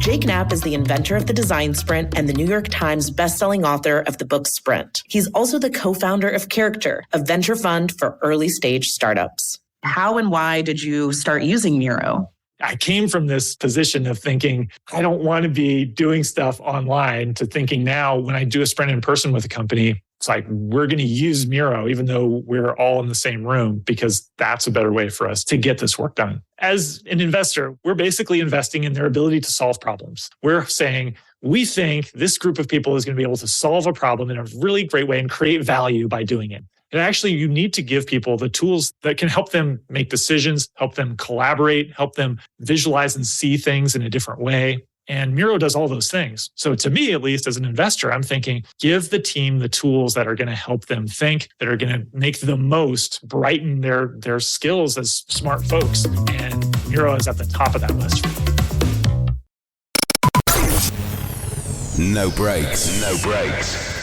Jake Knapp is the inventor of the design sprint and the New York Times bestselling author of the book Sprint. He's also the co-founder of Character, a venture fund for early-stage startups. How and why did you start using Miro? I came from this position of thinking, I don't want to be doing stuff online, to thinking now when I do a sprint in person with a company, it's like, we're going to use Miro, even though we're all in the same room, because that's a better way for us to get this work done. As an investor, we're basically investing in their ability to solve problems. We're saying, we think this group of people is going to be able to solve a problem in a really great way and create value by doing it. And actually, you need to give people the tools that can help them make decisions, help them collaborate, help them visualize and see things in a different way. And Miro does all those things. So to me, at least as an investor, I'm thinking, give the team the tools that are going to help them think, that are going to make the most, brighten their skills as smart folks. And Miro is at the top of that list. No breaks. No breaks.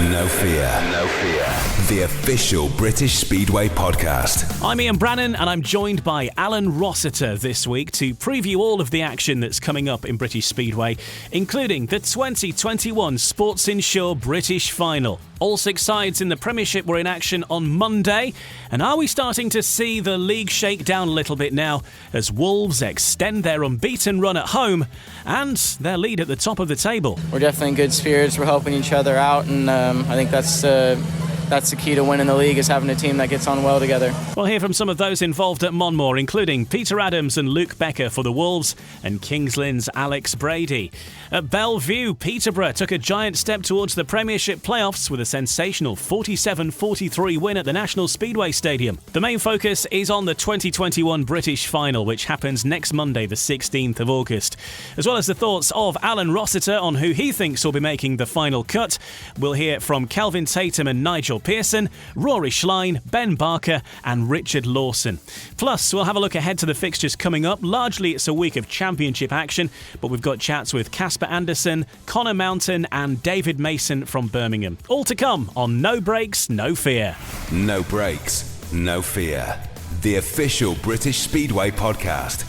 No fear. No fear. The official British Speedway podcast. I'm Ian Brannan and I'm joined by Alun Rossiter this week to preview all of the action that's coming up in British Speedway, including the 2021 Sports Insure British FInal. All 6 sides in the Premiership were in action on Monday. And are we starting to see the league shake down a little bit now as Wolves extend their unbeaten run at home and their lead at the top of the table? We're definitely in good spirits. We're helping each other out, and I think that's the key to winning the league, is having a team that gets on well together. We'll hear from some of those involved at Monmore, including Peter Adams and Luke Becker for the Wolves and Kings Lynn's Alex Brady. At Bellevue, Peterborough took a giant step towards the Premiership playoffs with a sensational 47-43 win at the National Speedway Stadium. The main focus is on the 2021 British FInal, which happens next Monday, the 16th of August. As well as the thoughts of Alun Rossiter on who he thinks will be making the final cut, we'll hear from Kelvin, Tatum and Nigel Pearson, Rory Schlein, Ben Barker and Richard Lawson. Plus, we'll have a look ahead to the fixtures coming up. Largely, it's a week of championship action, but we've got chats with Kasper Andersen, Connor Mountain and David Mason from Birmingham. All to come on No Breaks, No Fear. No breaks, no fear. The official British Speedway podcast.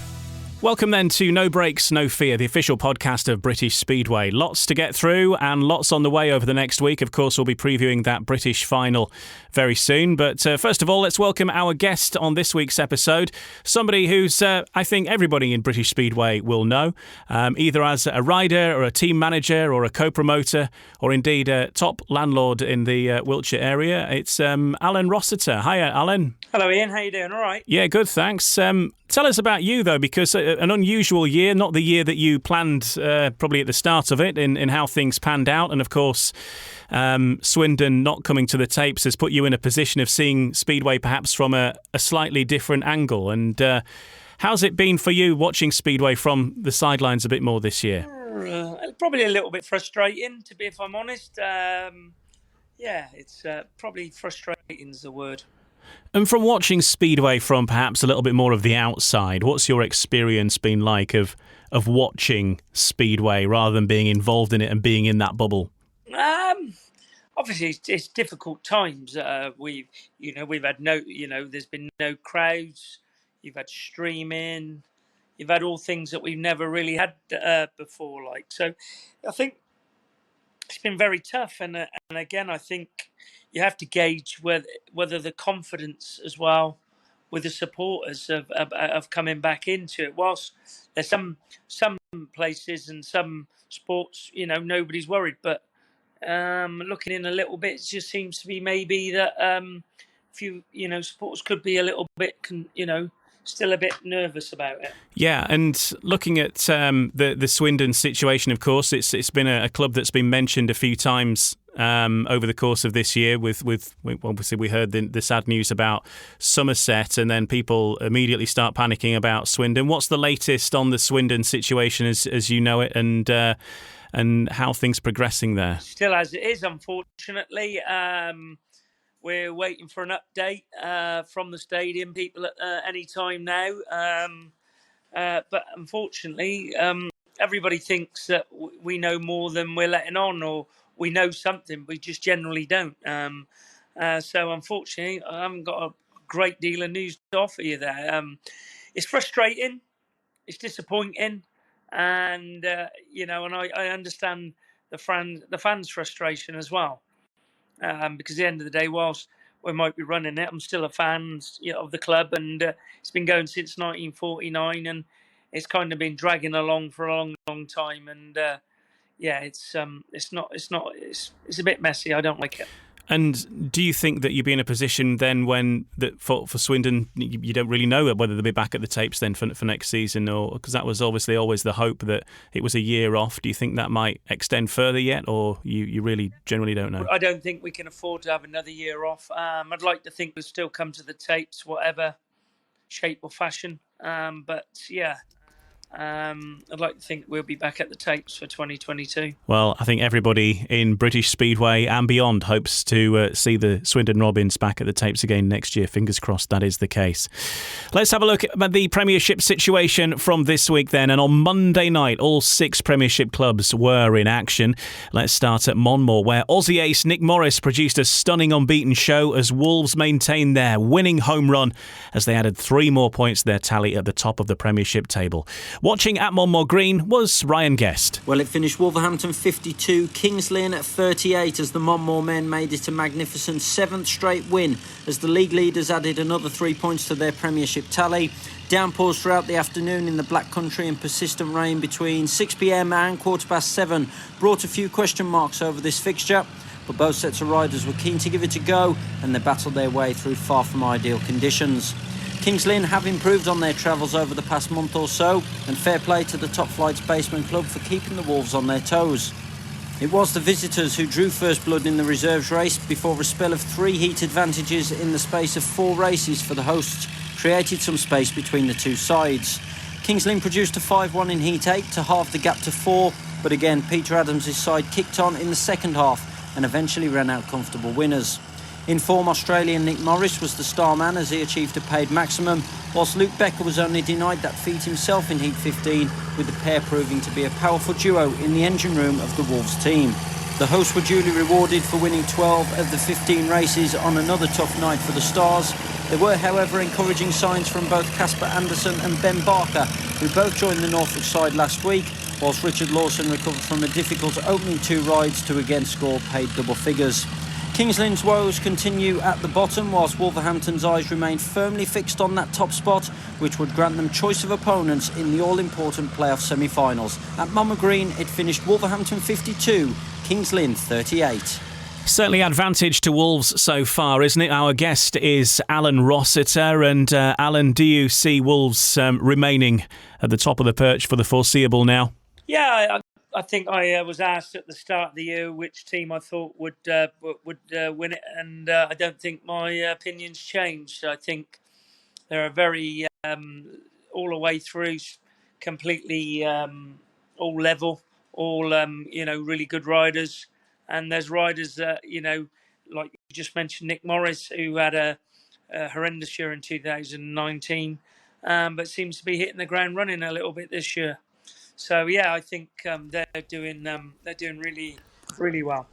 Welcome then to No Breaks, No Fear, the official podcast of British Speedway. Lots to get through and lots on the way over the next week. Of course, we'll be previewing that British FInal very soon. But first of all, let's welcome our guest on this week's episode. Somebody who's, I think, everybody in British Speedway will know, either as a rider or a team manager or a co-promoter or indeed a top landlord in the Wiltshire area. It's Alun Rossiter. Hiya, Alun. Hello, Ian. How you doing? All right? Yeah, good, thanks. Tell us about you, though, because an unusual year, not the year that you planned probably at the start of it, in how things panned out. And, of course, Swindon not coming to the tapes has put you in a position of seeing Speedway perhaps from a slightly different angle. And how's it been for you watching Speedway from the sidelines a bit more this year? Probably a little bit frustrating, if I'm honest. It's probably frustrating is the word. And from watching Speedway from perhaps a little bit more of the outside, what's your experience been like of watching Speedway rather than being involved in it and being in that bubble? Obviously, it's difficult times. We've had there's been no crowds. You've had streaming. You've had all things that we've never really had before. So, I think it's been very tough. And again, I think you have to gauge whether the confidence as well with the supporters of coming back into it. Whilst there's some places and some sports, nobody's worried, but looking in a little bit, it just seems to be maybe that few sports could be a little bit still a bit nervous about it. Yeah, and looking at the Swindon situation, of course, it's been a club that's been mentioned a few times over the course of this year. With obviously we heard the sad news about Somerset, and then people immediately start panicking about Swindon. What's the latest on the Swindon situation as you know it, and how things progressing there? Still as it is, unfortunately. We're waiting for an update from the stadium people at any time now. But unfortunately, everybody thinks that we know more than we're letting on, or we know something. We just generally don't. So unfortunately, I haven't got a great deal of news to offer you there. It's frustrating. it's disappointing, and and I understand the fans' frustration as well, because at the end of the day, whilst we might be running it, I'm still a fan of the club, and it's been going since 1949, and it's kind of been dragging along for a long, long time, and it's a bit messy. I don't like it. And do you think that you'll be in a position then when that for Swindon you don't really know whether they'll be back at the tapes then for next season, or because that was obviously always the hope that it was a year off? Do you think that might extend further yet, or you really generally don't know? I don't think we can afford to have another year off. I'd like to think we'll still come to the tapes, whatever shape or fashion. But yeah. I'd like to think we'll be back at the tapes for 2022. Well, I think everybody in British Speedway and beyond hopes to see the Swindon Robins back at the tapes again next year. Fingers crossed that is the case. Let's have a look at the Premiership situation from this week then. And on Monday night, all 6 Premiership clubs were in action. Let's start at Monmore, where Aussie ace Nick Morris produced a stunning unbeaten show as Wolves maintained their winning home run as they added 3 more points to their tally at the top of the Premiership table. Watching at Monmore Green was Ryan Guest. Well, it finished Wolverhampton 52, Kings Lynn at 38 as the Monmore men made it a magnificent 7th straight win as the league leaders added another 3 points to their Premiership tally. Downpours throughout the afternoon in the Black Country and persistent rain between 6pm and 7:15 brought a few question marks over this fixture, but both sets of riders were keen to give it a go and they battled their way through far from ideal conditions. Kings Lynn have improved on their travels over the past month or so, and fair play to the Top Flights Basement Club for keeping the Wolves on their toes. It was the visitors who drew first blood in the reserves race before a spell of 3 heat advantages in the space of 4 races for the hosts created some space between the two sides. Kings Lynn produced a 5-1 in Heat 8 to halve the gap to 4, but again Peter Adams' side kicked on in the second half and eventually ran out comfortable winners. In form, Australian Nick Morris was the star man as he achieved a paid maximum, whilst Luke Becker was only denied that feat himself in Heat 15, with the pair proving to be a powerful duo in the engine room of the Wolves team. The hosts were duly rewarded for winning 12 of the 15 races on another tough night for the Stars. There were, however, encouraging signs from both Kasper, Andersen and Ben Barker, who both joined the Norfolk side last week, whilst Richard Lawson recovered from a difficult opening 2 rides to again score paid double figures. Kings Lynn's woes continue at the bottom, whilst Wolverhampton's eyes remain firmly fixed on that top spot, which would grant them choice of opponents in the all-important playoff semi-finals. At Monmore Green, it finished Wolverhampton 52, Kings Lynn 38. Certainly advantage to Wolves so far, isn't it? Our guest is Alun Rossiter, and Alan, do you see Wolves remaining at the top of the perch for the foreseeable now? Yeah, I think I was asked at the start of the year which team I thought would win it, and I don't think my opinion's changed. I think they're a very all the way through, completely all level, all really good riders, and there's riders that like you just mentioned, Nick Morris, who had a horrendous year in 2019, but seems to be hitting the ground running a little bit this year. So yeah, I think they're doing really, really well.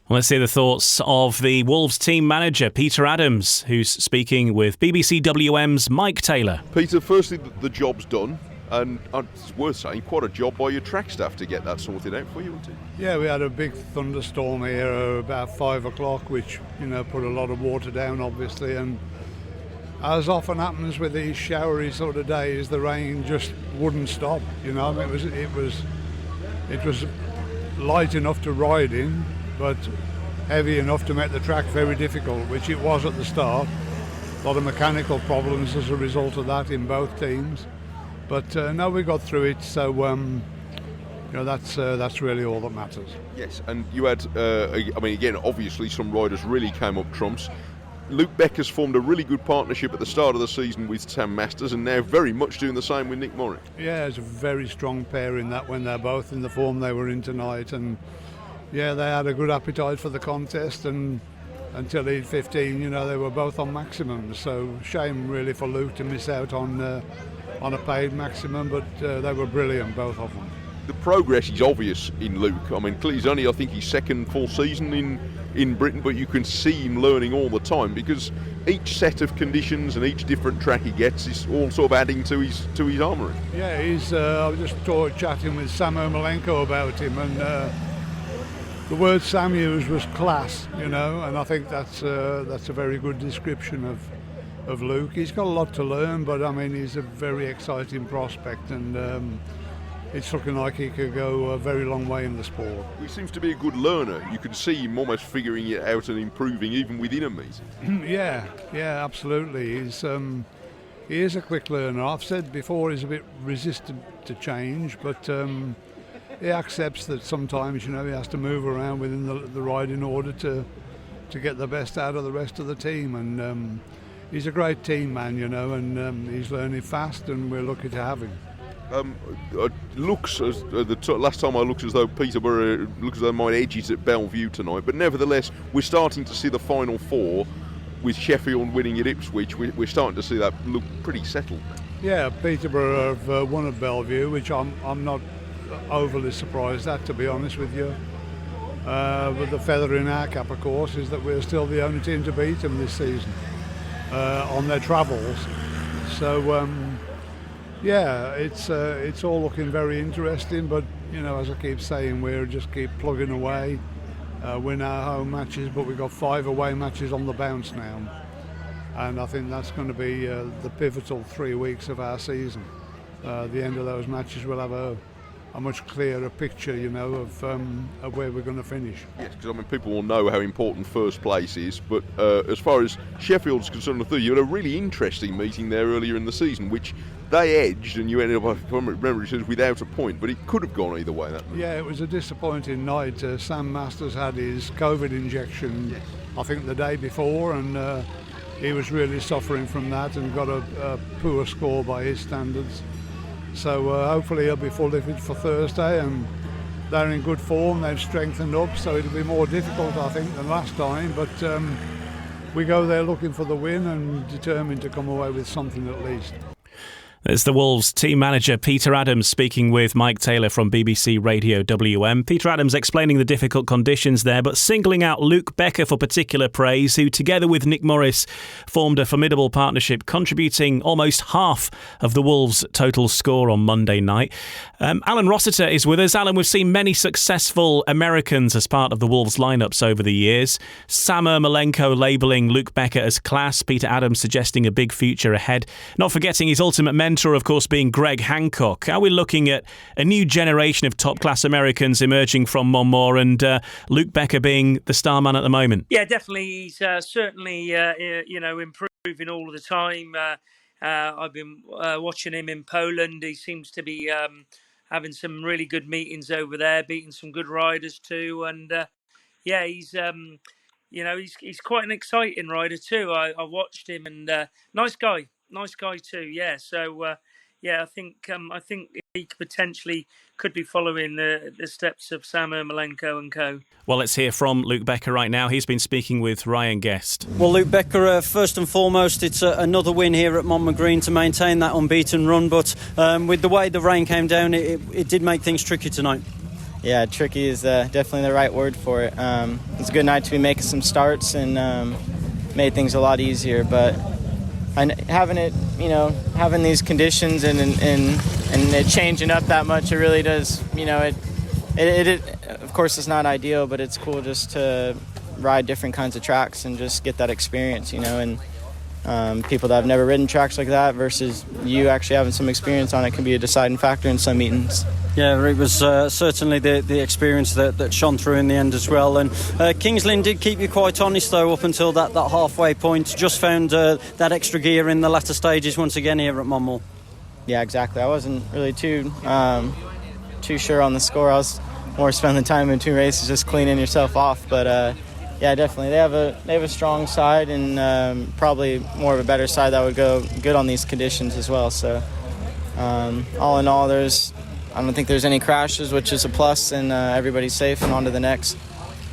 Let's hear the thoughts of the Wolves team manager, Peter Adams, who's speaking with BBC WM's Mike Taylor. Peter, firstly, the job's done, and it's worth saying, quite a job by your track staff to get that sorted out for you, wasn't it? Yeah, we had a big thunderstorm here about 5 o'clock, which put a lot of water down, obviously, and as often happens with these showery sort of days, the rain just wouldn't stop. It was light enough to ride in, but heavy enough to make the track very difficult, which it was at the start. A lot of mechanical problems as a result of that in both teams, but no, we got through it. So that's really all that matters. Yes, and you had, again, obviously some riders really came up trumps. Luke Becker's formed a really good partnership at the start of the season with Sam Masters, and now very much doing the same with Nick Morris. Yeah, it's a very strong pair in that when they're both in the form they were in tonight, and yeah, they had a good appetite for the contest, and until Heat 15, they were both on maximum. So shame really for Luke to miss out on a paid maximum, but they were brilliant, both of them. the progress is obvious in Luke. I mean, he's only, I think, his second full season in Britain, but you can see him learning all the time because each set of conditions and each different track he gets is all sort of adding to his armoury. Yeah, I was just chatting with Sam Ermolenko about him, and the word Sam used was class, and I think that's a very good description of Luke. He's got a lot to learn, but I mean, he's a very exciting prospect, and it's looking like he could go a very long way in the sport. He seems to be a good learner. You can see him almost figuring it out and improving even within a meet. Yeah, absolutely. He is a quick learner. I've said before he's a bit resistant to change, but he accepts that sometimes he has to move around within the ride in order to get the best out of the rest of the team. And he's a great team man, and he's learning fast, and we're lucky to have him. Looks as last time I looked as though Peterborough looks as though might edge it at Bellevue tonight, but nevertheless we're starting to see the final four with Sheffield winning at Ipswich. We're starting to see that look pretty settled. Yeah, Peterborough have won at Bellevue, which I'm not overly surprised at, to be honest with you. But the feather in our cap, of course, is that we're still the only team to beat them this season on their travels. So. Yeah, it's all looking very interesting, but as I keep saying, we'll just keep plugging away, win our home matches, but we've got 5 away matches on the bounce now, and I think that's going to be the pivotal 3 weeks of our season. The end of those matches will have a much clearer picture, of where we're going to finish. Yes, because I mean, people will know how important first place is, but as far as Sheffield's concerned, you had a really interesting meeting there earlier in the season, which they edged, and you ended up, if I remember, it says without a point, but it could have gone either way. Yeah, it was a disappointing night. Sam Masters had his COVID injection, yes, I think the day before, and he was really suffering from that and got a poor score by his standards. So hopefully he'll be fully fit for Thursday, and they're in good form. They've strengthened up, so it'll be more difficult, I think, than last time, but we go there looking for the win and determined to come away with something at least. There's the Wolves team manager Peter Adams speaking with Mike Taylor from BBC Radio WM. Peter Adams explaining the difficult conditions there, but singling out Luke Becker for particular praise, who together with Nick Morris formed a formidable partnership, contributing almost half of the Wolves' total score on Monday night. Alun Rossiter is with us. Alan, we've seen many successful Americans as part of the Wolves lineups over the years. Sam Ermolenko labelling Luke Becker as class, Peter Adams suggesting a big future ahead. Not forgetting his ultimate mentor, of course, being Greg Hancock. Are we looking at a new generation of top-class Americans emerging from Monmore, and Luke Becker being the star man at the moment? Yeah, definitely. He's certainly, improving all of the time. I've been watching him in Poland. He seems to be having some really good meetings over there, beating some good riders too. And he's quite an exciting rider too. I watched him, and nice guy too. Yeah, so I think he potentially could be following the steps of Sam Ermolenko and co. Well, let's hear from Luke Becker right now. He's been speaking with Ryan Guest. Well, Luke Becker, first and foremost, it's another win here at Monmore Green to maintain that unbeaten run, but with the way the rain came down, it did make things tricky tonight. Yeah, tricky is definitely the right word for it. It's a good night to be making some starts and made things a lot easier, but having these conditions and it changing up that much, it really does, it of course it's not ideal, but it's cool just to ride different kinds of tracks and just get that experience, and people that have never ridden tracks like that versus you actually having some experience on it can be a deciding factor in some meetings. Yeah, it was certainly the experience that shone through in the end as well. And Kings Lynn did keep you quite honest, though, up until that halfway point. Just found that extra gear in the latter stages once again here at Monmore. Yeah, exactly. I wasn't really too sure on the score. I was more spending time in two races just cleaning yourself off. But yeah, definitely. They have a strong side and probably more of a better side that would go good on these conditions as well. So all in all, I don't think there's any crashes, which is a plus, and everybody's safe and on to the next.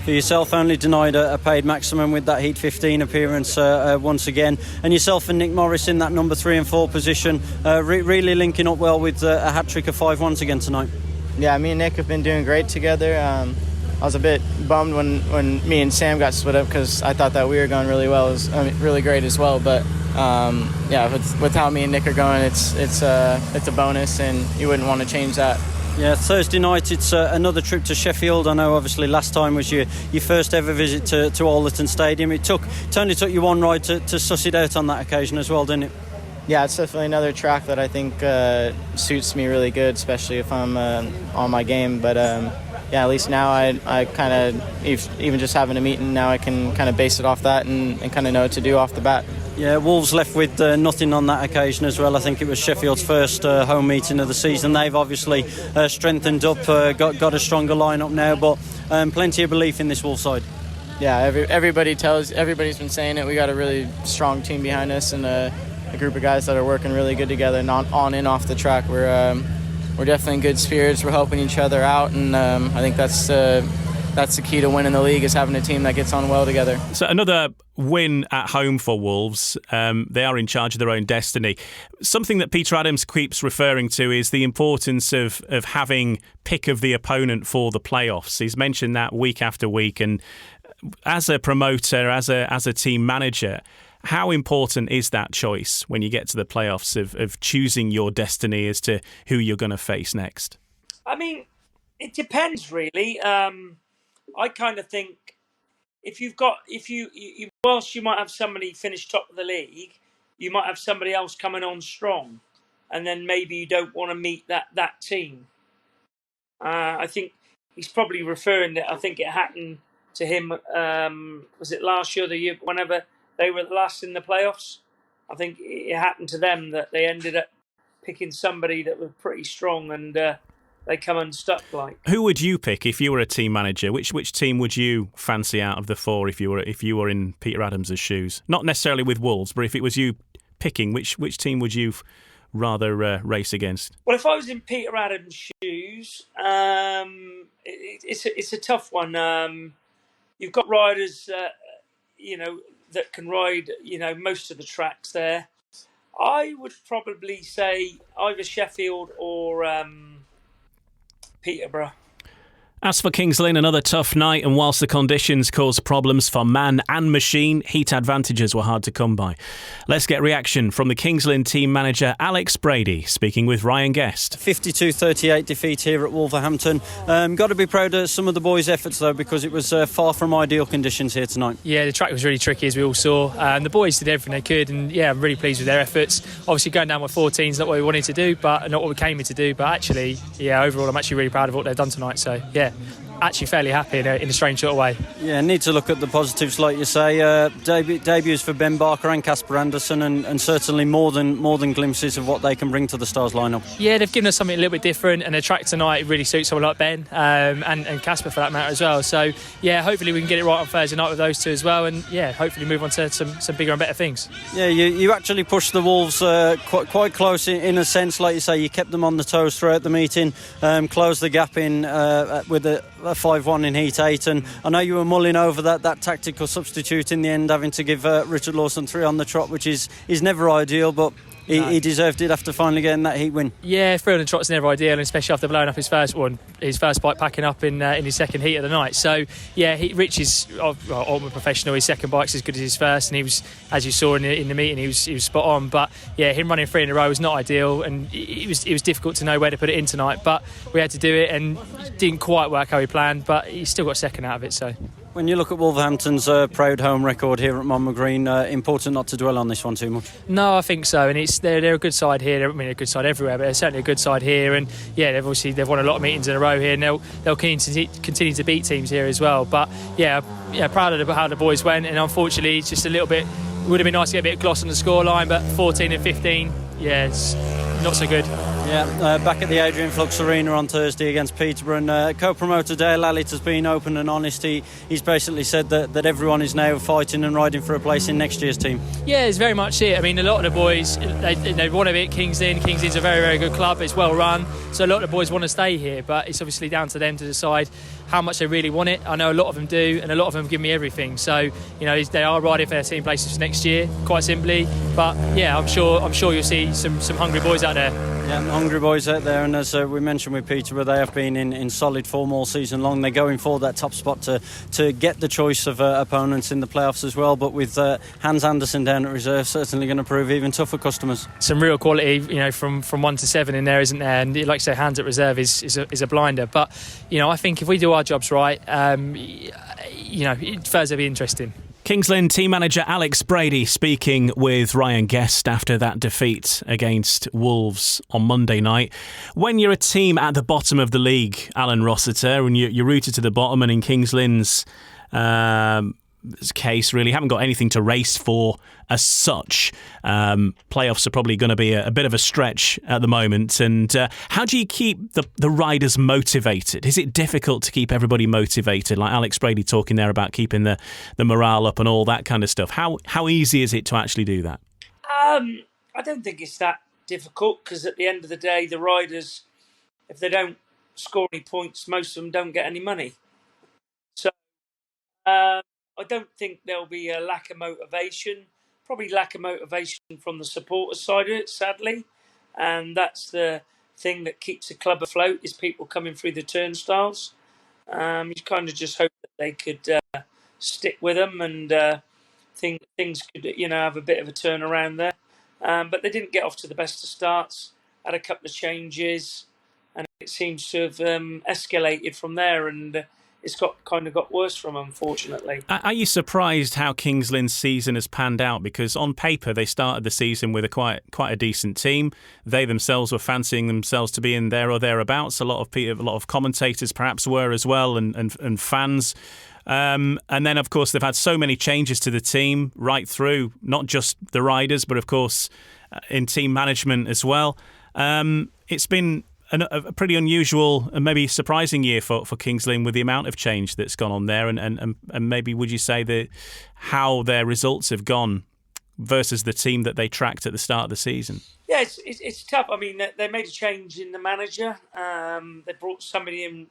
For yourself, only denied a paid maximum with that Heat 15 appearance once again. And yourself and Nick Morris in that number 3 and 4 position, really linking up well with a hat-trick of 5 once again tonight. Yeah, me and Nick have been doing great together. I was a bit bummed when me and Sam got split up because I thought that we were going really well. It was really great as well. But with how me and Nick are going, it's a bonus, and you wouldn't want to change that. Yeah, Thursday night it's another trip to Sheffield. I know obviously last time was your first ever visit to Alderton Stadium. It only took you one ride to suss it out on that occasion as well, didn't it? Yeah, it's definitely another track that I think suits me really good, especially if I'm on my game. But at least now I kind of, even just having a meeting now, I can kind of base it off that and kind of know what to do off the bat. Yeah, Wolves left with nothing on that occasion as well. I think it was Sheffield's first home meeting of the season. They've obviously strengthened up, got a stronger lineup now, but plenty of belief in this Wolves side. Yeah, everybody's been saying it. We got a really strong team behind us and a group of guys that are working really good together, on and off the track. We're definitely in good spirits. We're helping each other out, and I think that's the key to winning the league, is having a team that gets on well together. So another win at home for Wolves. They are in charge of their own destiny. Something that Peter Adams keeps referring to is the importance of having pick of the opponent for the playoffs. He's mentioned that week after week, and as a promoter, as a team manager, how important is that choice when you get to the playoffs of choosing your destiny as to who you're going to face next? I mean, it depends really. I kind of think whilst you might have somebody finish top of the league, you might have somebody else coming on strong, and then maybe you don't want to meet that team. I think he's probably referring that. I think it happened to him. Was it last year, the year, whenever they were last in the playoffs? I think it happened to them that they ended up picking somebody that was pretty strong, and they come unstuck. Like, who would you pick if you were a team manager? Which team would you fancy out of the four if you were in Peter Adams' shoes? Not necessarily with Wolves, but if it was you picking, which team would you rather race against? Well, if I was in Peter Adams' shoes, it's a tough one. You've got riders, that can ride, most of the tracks there. I would probably say either Sheffield or Peterborough. As for Kings Lynn, another tough night, and whilst the conditions caused problems for man and machine, heat advantages were hard to come by. Let's get reaction from the Kings Lynn team manager Alex Brady, speaking with Ryan Guest. 52-38 defeat here at Wolverhampton. Got to be proud of some of the boys' efforts though, because it was far from ideal conditions here tonight. Yeah, the track was really tricky, as we all saw. The boys did everything they could, and yeah, I'm really pleased with their efforts. Obviously going down by 14 is not what we wanted to do, but not what we came here to do, but actually, yeah, overall I'm actually really proud of what they've done tonight, so yeah. Actually fairly happy in a strange sort of way. Yeah, need to look at the positives, like you say. Debuts for Ben Barker and Kasper Andersen, and certainly more than glimpses of what they can bring to the Stars lineup. Yeah, they've given us something a little bit different, and the track tonight really suits someone like Ben and Kasper for that matter as well. So yeah, hopefully we can get it right on Thursday night with those two as well, and yeah, hopefully move on to some bigger and better things. Yeah, you actually pushed the Wolves quite close in a sense, like you say. You kept them on the toes throughout the meeting, closed the gap in with a 5-1 in Heat 8, and I know you were mulling over that tactical substitute in the end, having to give Richard Lawson 3 on the trot, which is never ideal, but he deserved it after finally getting that Heat win. Yeah, 3 on the trot's never ideal, and especially after blowing up his first bike packing up in his second heat of the night. So yeah, Rich is ultimate professional. His second bike's as good as his first, and he was, as you saw in the meeting, he was spot on. But yeah, him running 3 in a row was not ideal, and it was difficult to know where to put it in tonight. But we had to do it, and it didn't quite work how he planned, but he still got second out of it. So. When you look at Wolverhampton's proud home record here at Monmouth Green, important not to dwell on this one too much. No, I think so, and they're a good side here. I mean, a good side everywhere, but they're certainly a good side here. And yeah, they've won a lot of meetings in a row here, and they'll continue to beat teams here as well. But yeah, proud of how the boys went, and unfortunately, it's just a little bit. It would have been nice to get a bit of gloss on the scoreline, but 14 and 15, yeah, it's not so good. Yeah, back at the Adrian Flux Arena on Thursday against Peterborough, and co-promoter Dale Allett has been open and honest. He's basically said that everyone is now fighting and riding for a place in next year's team. Yeah, it's very much it. I mean, a lot of the boys, they want to be at Kings Lynn. Kings Lynn's a very, very good club. It's well run, so a lot of the boys want to stay here, but it's obviously down to them to decide how much they really want it. I know a lot of them do, and a lot of them give me everything. So, they are riding for their team places for next year, quite simply. But yeah, I'm sure you'll see some hungry boys out there. Yeah, hungry boys out there, and as we mentioned with Peterborough, they have been in solid form all season long. They're going for that top spot to get the choice of opponents in the playoffs as well, but with Hans Andersen down at reserve, certainly going to prove even tougher customers. Some real quality, from 1 to 7 in there, isn't there? And like you say, Hans at reserve is a blinder, but I think if we do our jobs right, Thursday will be interesting. Kings Lynn team manager Alex Brady speaking with Ryan Guest after that defeat against Wolves on Monday night. When you're a team at the bottom of the league, Alun Rossiter, and you're rooted to the bottom, and in Kings Lynn's case, really haven't got anything to race for as such. Playoffs are probably going to be a bit of a stretch at the moment. And how do you keep the riders motivated? Is it difficult to keep everybody motivated? Like Alex Brady talking there about keeping the morale up and all that kind of stuff. How easy is it to actually do that? I don't think it's that difficult, because at the end of the day, the riders, if they don't score any points, most of them don't get any money. So I don't think there'll be a lack of motivation. Probably lack of motivation from the supporters side of it, sadly. And that's the thing that keeps the club afloat, is people coming through the turnstiles. You kind of just hope that they could stick with them and things could have a bit of a turnaround there. But they didn't get off to the best of starts, had a couple of changes, and it seems to have escalated from there, and it's got worse from, unfortunately. Are you surprised how Kings Lynn's season has panned out? Because on paper they started the season with quite a decent team. They themselves were fancying themselves to be in there or thereabouts. A lot of commentators perhaps were as well, and fans. And then of course they've had so many changes to the team right through, not just the riders, but of course in team management as well. It's been a pretty unusual and maybe surprising year for Kings Lynn with the amount of change that's gone on there, and maybe would you say that how their results have gone versus the team that they tracked at the start of the season? Yeah, it's tough. I mean, they made a change in the manager. They brought somebody in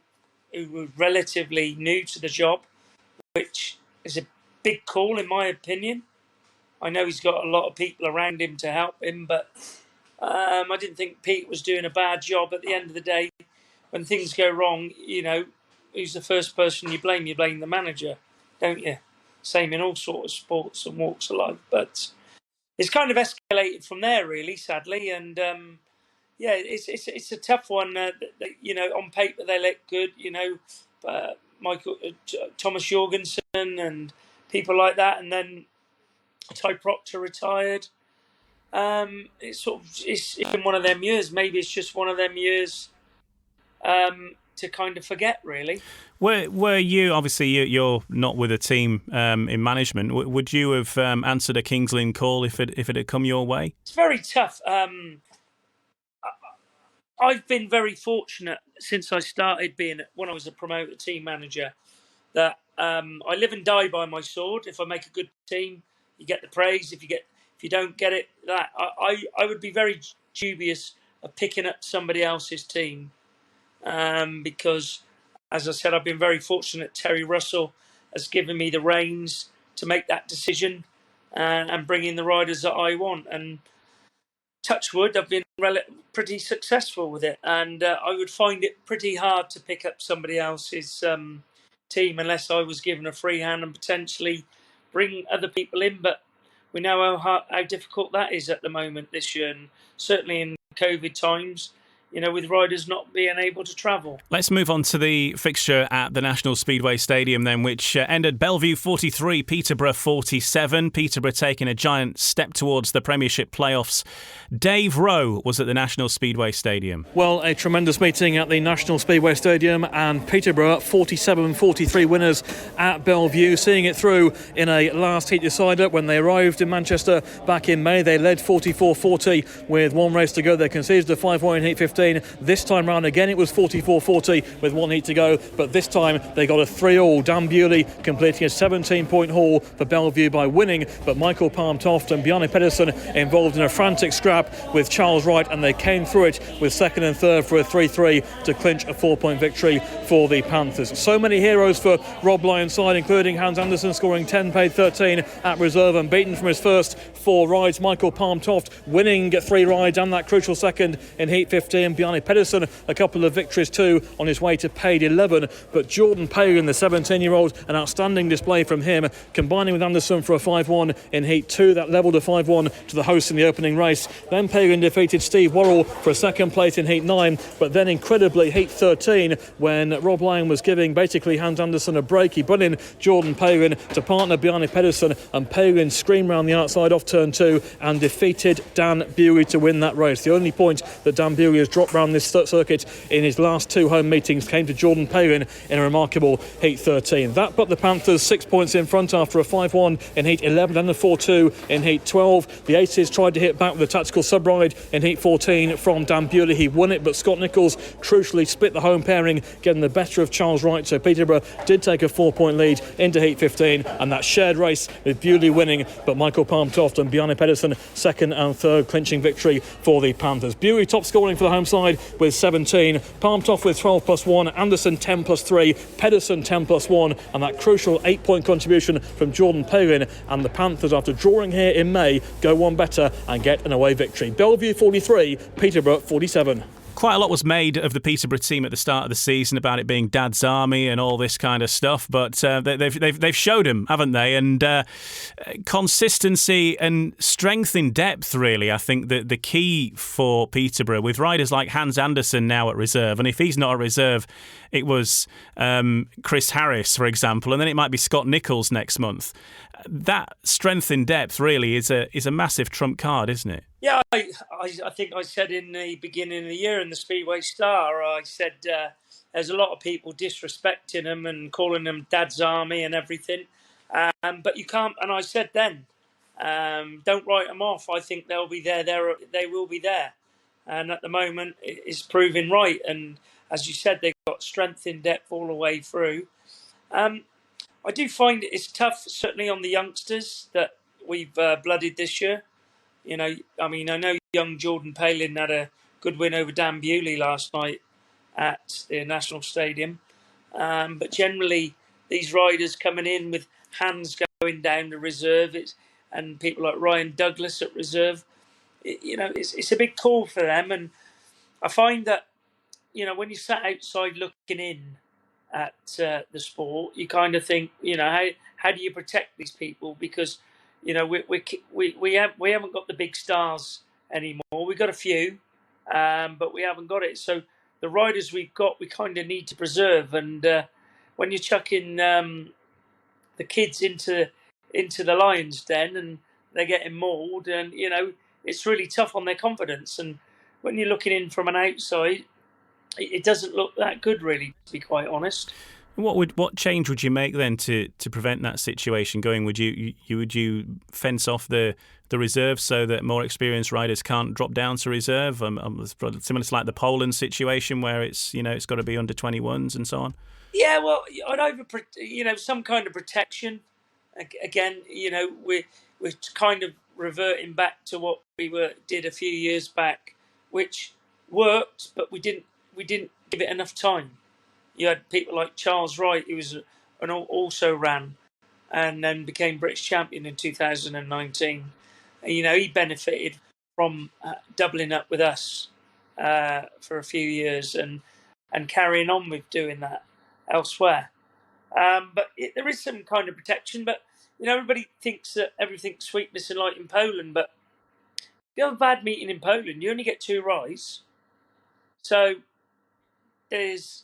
who was relatively new to the job, which is a big call in my opinion. I know he's got a lot of people around him to help him, but I didn't think Pete was doing a bad job. At the end of the day, when things go wrong, who's the first person you blame? You blame the manager, don't you? Same in all sorts of sports and walks of life. But it's kind of escalated from there, really, sadly. And it's a tough one. On paper they look good. Thomas Jorgensen and people like that, and then Ty Proctor retired. It's been one of them years. Maybe it's just one of them years to kind of forget, really. Were you, obviously you're not with a team in management, would you have answered a Kings Lynn call if it had come your way? It's very tough. I've been very fortunate since I started when I was a promoted team manager, that I live and die by my sword. If I make a good team, you get the praise. If you don't get it, that I would be very dubious of picking up somebody else's team, because, as I said, I've been very fortunate. Terry Russell has given me the reins to make that decision and bring in the riders that I want. And touch wood, I've been pretty successful with it. And I would find it pretty hard to pick up somebody else's team unless I was given a free hand and potentially bring other people in. But we know how difficult that is at the moment this year, and certainly in COVID times, with riders not being able to travel. Let's move on to the fixture at the National Speedway Stadium then, which ended Bellevue 43, Peterborough 47. Peterborough taking a giant step towards the Premiership playoffs. Dave Rowe was at the National Speedway Stadium. Well, a tremendous meeting at the National Speedway Stadium, and Peterborough 47-43 winners at Bellevue, seeing it through in a last heat decider. When they arrived in Manchester back in May, they led 44-40 with one race to go. They conceded a 5-wide in heat 15. 15. This time round again it was 44-40 with one heat to go, but this time they got a 3-all. Dan Bewley completing a 17-point haul for Bellevue by winning, but Michael Palm Toft and Bjarne Pedersen involved in a frantic scrap with Charles Wright, and they came through it with second and third for a 3-3 to clinch a 4-point victory for the Panthers. So many heroes for Rob Lyon's side, including Hans Andersen scoring 10, paid 13 at reserve and beaten from his first 4 rides. Michael Palm Toft winning 3 rides and that crucial second in Heat 15. Bjarne Pedersen a couple of victories too on his way to paid 11. But Jordan Palin, the 17-year-old, an outstanding display from him, combining with Andersen for a 5-1 in Heat 2. That levelled a 5-1 to the hosts in the opening race. Then Palin defeated Steve Worrell for a second place in Heat 9. But then incredibly Heat 13, when Rob Lyon was giving basically Hans Andersen a break, he brought in Jordan Palin to partner Bjarne Pedersen, and Palin screamed round the outside off turn 2 and defeated Dan Bewley to win that race. The only point that Dan Bewley has dropped round this circuit in his last 2 home meetings came to Jordan Palin in a remarkable Heat 13. That put the Panthers 6 points in front after a 5-1 in Heat 11 and a 4-2 in Heat 12. The Aces tried to hit back with a tactical sub-ride in Heat 14 from Dan Bewley. He won it, but Scott Nicholls crucially split the home pairing, getting the better of Charles Wright. So Peterborough did take a 4-point lead into Heat 15, and that shared race with Bewley winning, but Michael Palm Toft and Bjarne Pedersen second and third, clinching victory for the Panthers. Bewley top scoring for the home side with 17, Palm Toft with 12 plus 1, Andersen 10 plus 3, Pedersen 10 plus 1, and that crucial 8-point contribution from Jordan Palin. And the Panthers, after drawing here in May, go one better and get an away victory. Bellevue 43, Peterborough 47. Quite a lot was made of the Peterborough team at the start of the season about it being Dad's Army and all this kind of stuff, but they've showed him, haven't they? And consistency and strength in depth, really, I think that the key for Peterborough, with riders like Hans Andersen now at reserve, and if he's not at reserve, it was Chris Harris, for example, and then it might be Scott Nicholls next month. That strength in depth really is a massive trump card, isn't it? Yeah, I think I said in the beginning of the year in the Speedway Star, I said there's a lot of people disrespecting them and calling them Dad's Army and everything. But you can't, and I said then, don't write them off. I think they'll be there. They will be there. And at the moment, it's proving right. And as you said, they've got strength in depth all the way through. I do find it's tough, certainly on the youngsters that we've blooded this year. You know, I mean, I know young Jordan Palin had a good win over Dan Bewley last night at the National Stadium. But generally, these riders coming in with hands going down the reserve, and people like Ryan Douglas at reserve, it's a big call for them. And I find that, when you sat outside looking in at the sport, you kind of think, how do you protect these people? Because we haven't got the big stars anymore. We've got a few, but we haven't got it. So the riders we've got, we kind of need to preserve. And when you're chucking the kids into the lion's den and they're getting mauled, and it's really tough on their confidence. And when you're looking in from an outside, it doesn't look that good, really, to be quite honest. What change would you make then to prevent that situation going? Would you fence off the reserve so that more experienced riders can't drop down to reserve? Similar to like the Poland situation where it's got to be under 21s and so on. Yeah, well, I'd some kind of protection. Again, we're kind of reverting back to what we did a few years back, which worked, but we didn't give it enough time. You had people like Charles Wright, who was also ran and then became British champion in 2019. And, he benefited from doubling up with us for a few years and carrying on with doing that elsewhere. But there is some kind of protection. But, everybody thinks that everything's sweetness and light in Poland. But if you have a bad meeting in Poland, you only get 2 rides. So there's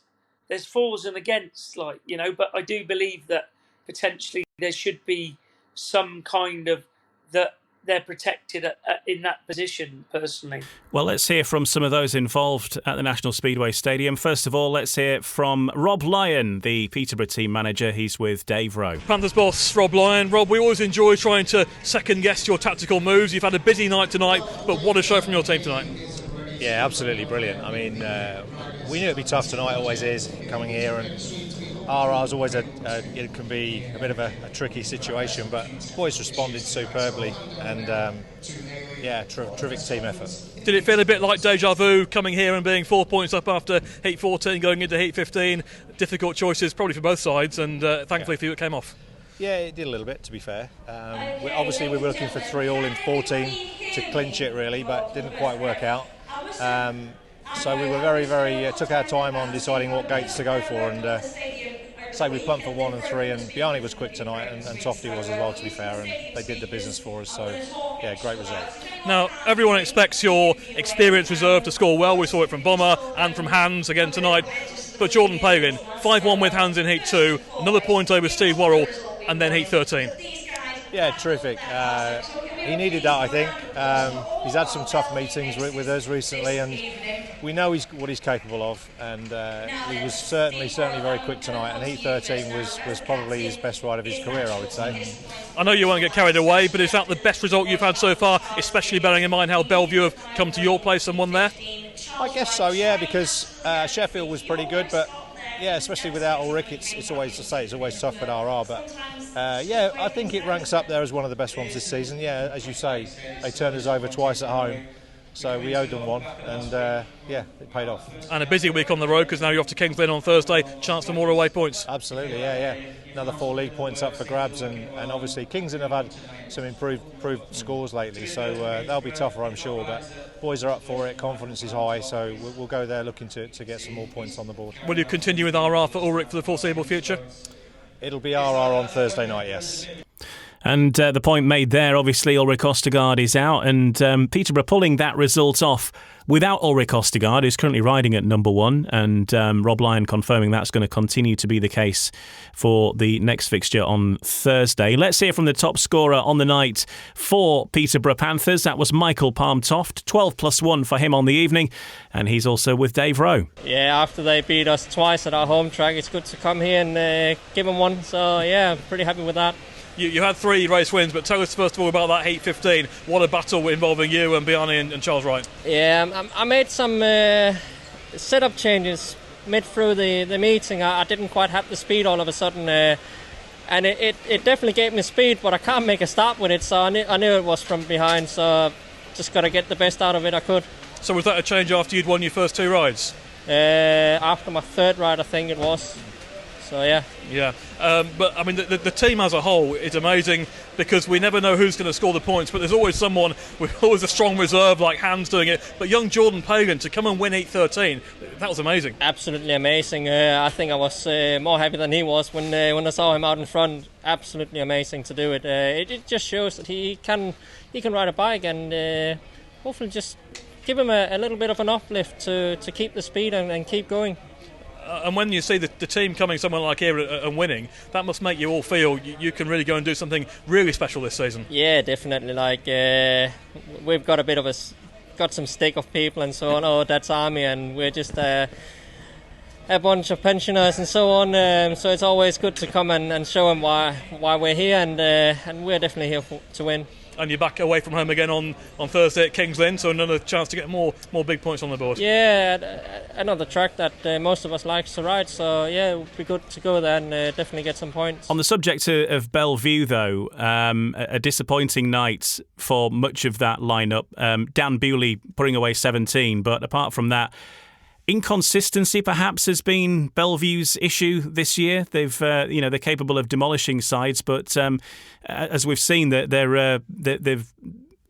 fors and against, but I do believe that potentially there should be some kind of that they're protected in that position, personally. Well, let's hear from some of those involved at the National Speedway Stadium. First of all, let's hear from Rob Lyon, the Peterborough team manager. He's with Dave Rowe. Panthers boss, Rob Lyon. Rob, we always enjoy trying to second-guess your tactical moves. You've had a busy night tonight, but what a show from your team tonight. Yeah, absolutely brilliant. I mean, we knew it'd be tough tonight, always is, coming here, and RR's always it can be a bit of a tricky situation, but boys responded superbly, and terrific team effort. Did it feel a bit like deja vu coming here and being 4 points up after heat 14, going into heat 15? Difficult choices probably for both sides, and thankfully for you it came off. Yeah, it did a little bit, to be fair. We were looking for 3 all in 14 to clinch it really, but didn't quite work out. So we were very took our time on deciding what gates to go for, and say we pumped for 1 and 3, and Bjarne was quick tonight, and Tofty was as well, to be fair, and they did the business for us, so yeah, great result. Now, everyone expects your experienced reserve to score well. We saw it from Bomber and from Hans again tonight, but Jordan Palin, 5-1 with Hans in heat 2, another point over Steve Worrell, and then heat 13. Yeah, terrific. He needed that, I think. He's had some tough meetings with us recently, and we know what he's capable of. And he was certainly very quick tonight. And heat 13 was probably his best ride of his career, I would say. I know you won't get carried away, but is that the best result you've had so far, especially bearing in mind how Bellevue have come to your place and won there? I guess so, yeah, because Sheffield was pretty good, but yeah, especially without Ulrich, it's always tough with RR, but I think it ranks up there as one of the best ones this season. Yeah, as you say, they turned us over twice at home, so we owed them one, and it paid off. And a busy week on the road, because now you're off to Kings Lynn on Thursday, chance for more away points. Absolutely, yeah. Another 4 league points up for grabs, and obviously Kings Lynn have had some improved scores lately, so they'll be tougher, I'm sure, but boys are up for it, confidence is high, so we'll go there looking to get some more points on the board. Will you continue with RR for Ulrich for the foreseeable future? It'll be RR on Thursday night, yes. And the point made there, obviously Ulrich Ostergaard is out, and Peterborough pulling that result off without Ulrich Ostergaard, who's currently riding at number 1, and Rob Lyon confirming that's going to continue to be the case for the next fixture on Thursday. Let's hear from the top scorer on the night for Peterborough Panthers. That was Michael Palm Toft, 12+1 for him on the evening, and he's also with Dave Rowe. Yeah, after they beat us twice at our home track, it's good to come here and give them one, so yeah, pretty happy with that. You had 3 race wins, but tell us first of all about that heat 15. What a battle involving you and Bjarne and Charles Wright. Yeah, I made some setup changes mid through the meeting. I didn't quite have the speed all of a sudden, and it definitely gave me speed, but I can't make a start with it, so I knew it was from behind, so just got to get the best out of it I could. So was that a change after you'd won your first 2 rides? After my 3rd ride, I think it was. So yeah. But I mean, the team as a whole is amazing, because we never know who's going to score the points, but there's always someone with always a strong reserve like Hans doing it. But young Jordan Palin to come and win heat 13, that was amazing. Absolutely amazing. I think I was more happy than he was when I saw him out in front. Absolutely amazing to do it. It just shows that he can ride a bike, and hopefully just give him a little bit of an uplift to keep the speed and keep going. And when you see the team coming somewhere like here and winning, that must make you all feel you can really go and do something really special this season. Yeah, definitely. Like we've got got some stick of people and so on. Oh, that's Army, and we're just a bunch of pensioners and so on. So it's always good to come and show them why we're here, and we're definitely here to win. And you're back away from home again on Thursday at Kings Lynn, so another chance to get more big points on the board. Yeah, another track that most of us like to ride, so yeah, it would be good to go there and definitely get some points. On the subject of Bellevue, though, a disappointing night for much of that lineup. Dan Bewley putting away 17, but apart from that, inconsistency perhaps has been Bellevue's issue this year. They're capable of demolishing sides, but as we've seen, they're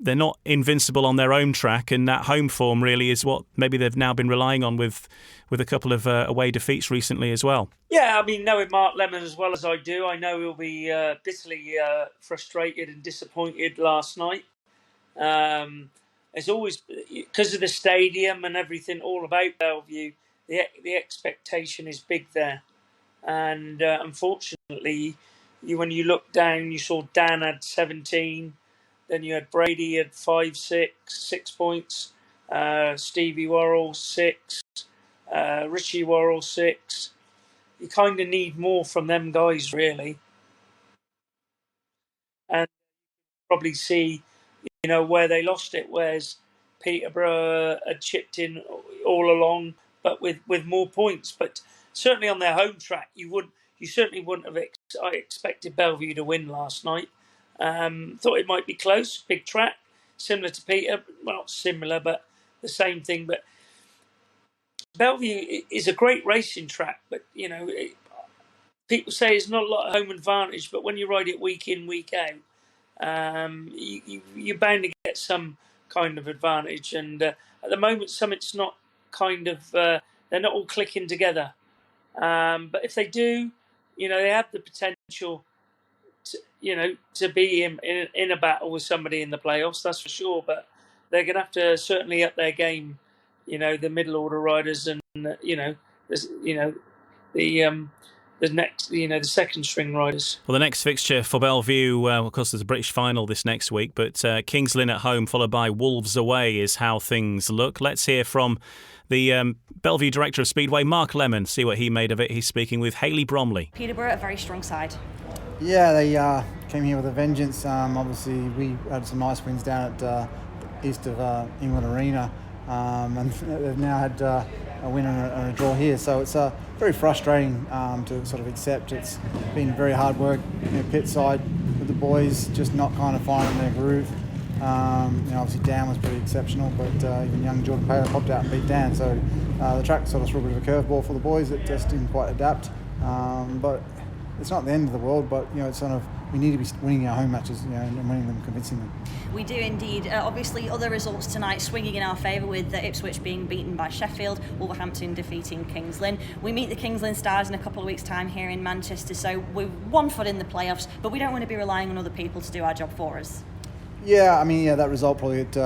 not invincible on their own track, and that home form really is what maybe they've now been relying on with a couple of away defeats recently as well. Yeah, I mean, knowing Mark Lemon as well as I do, I know he'll be bitterly frustrated and disappointed last night. It's always because of the stadium and everything all about Bellevue. The expectation is big there, and unfortunately, when you look down, you saw Dan had 17, then you had Brady had 6 points, Stevie Worrell 6, Richie Worrell 6. You kind of need more from them guys, really, and probably see where they lost it, whereas Peterborough had chipped in all along, but with more points. But certainly on their home track, you certainly wouldn't have expected Bellevue to win last night. Thought it might be close, big track, similar to Peter. Well, not similar, but the same thing. But Bellevue is a great racing track, but people say it's not a lot of home advantage, but when you ride it week in, week out, you're bound to get some kind of advantage. And at the moment, something's not they're not all clicking together. But if they do, they have the potential to be in a battle with somebody in the playoffs, that's for sure. But they're going to have to certainly up their game, the middle order riders and, the next, the second string riders. Well, the next fixture for Bellevue, of course, there's a British final this next week, but Kings Lynn at home followed by Wolves away is how things look. Let's hear from the Bellevue Director of Speedway, Mark Lemon, see what he made of it. He's speaking with Hayley Bromley. Peterborough, a very strong side. Yeah, they came here with a vengeance. Obviously, we had some nice wins down at east of England Arena, and they've now had a win and a draw here. So it's very frustrating to sort of accept. It's been very hard work, pit side with the boys, just not kind of finding their groove. Obviously Dan was pretty exceptional, but even young Jordan Paler popped out and beat Dan. So the track sort of threw a bit of a curveball for the boys that just didn't quite adapt. But it's not the end of the world, but it's sort of, we need to be winning our home matches, and winning them convincingly. We do indeed. Obviously, other results tonight swinging in our favour, with Ipswich being beaten by Sheffield, Wolverhampton defeating Kings Lynn. We meet the Kings Lynn Stars in a couple of weeks' time here in Manchester, so we're 1 foot in the playoffs, but we don't want to be relying on other people to do our job for us. Yeah, that result probably at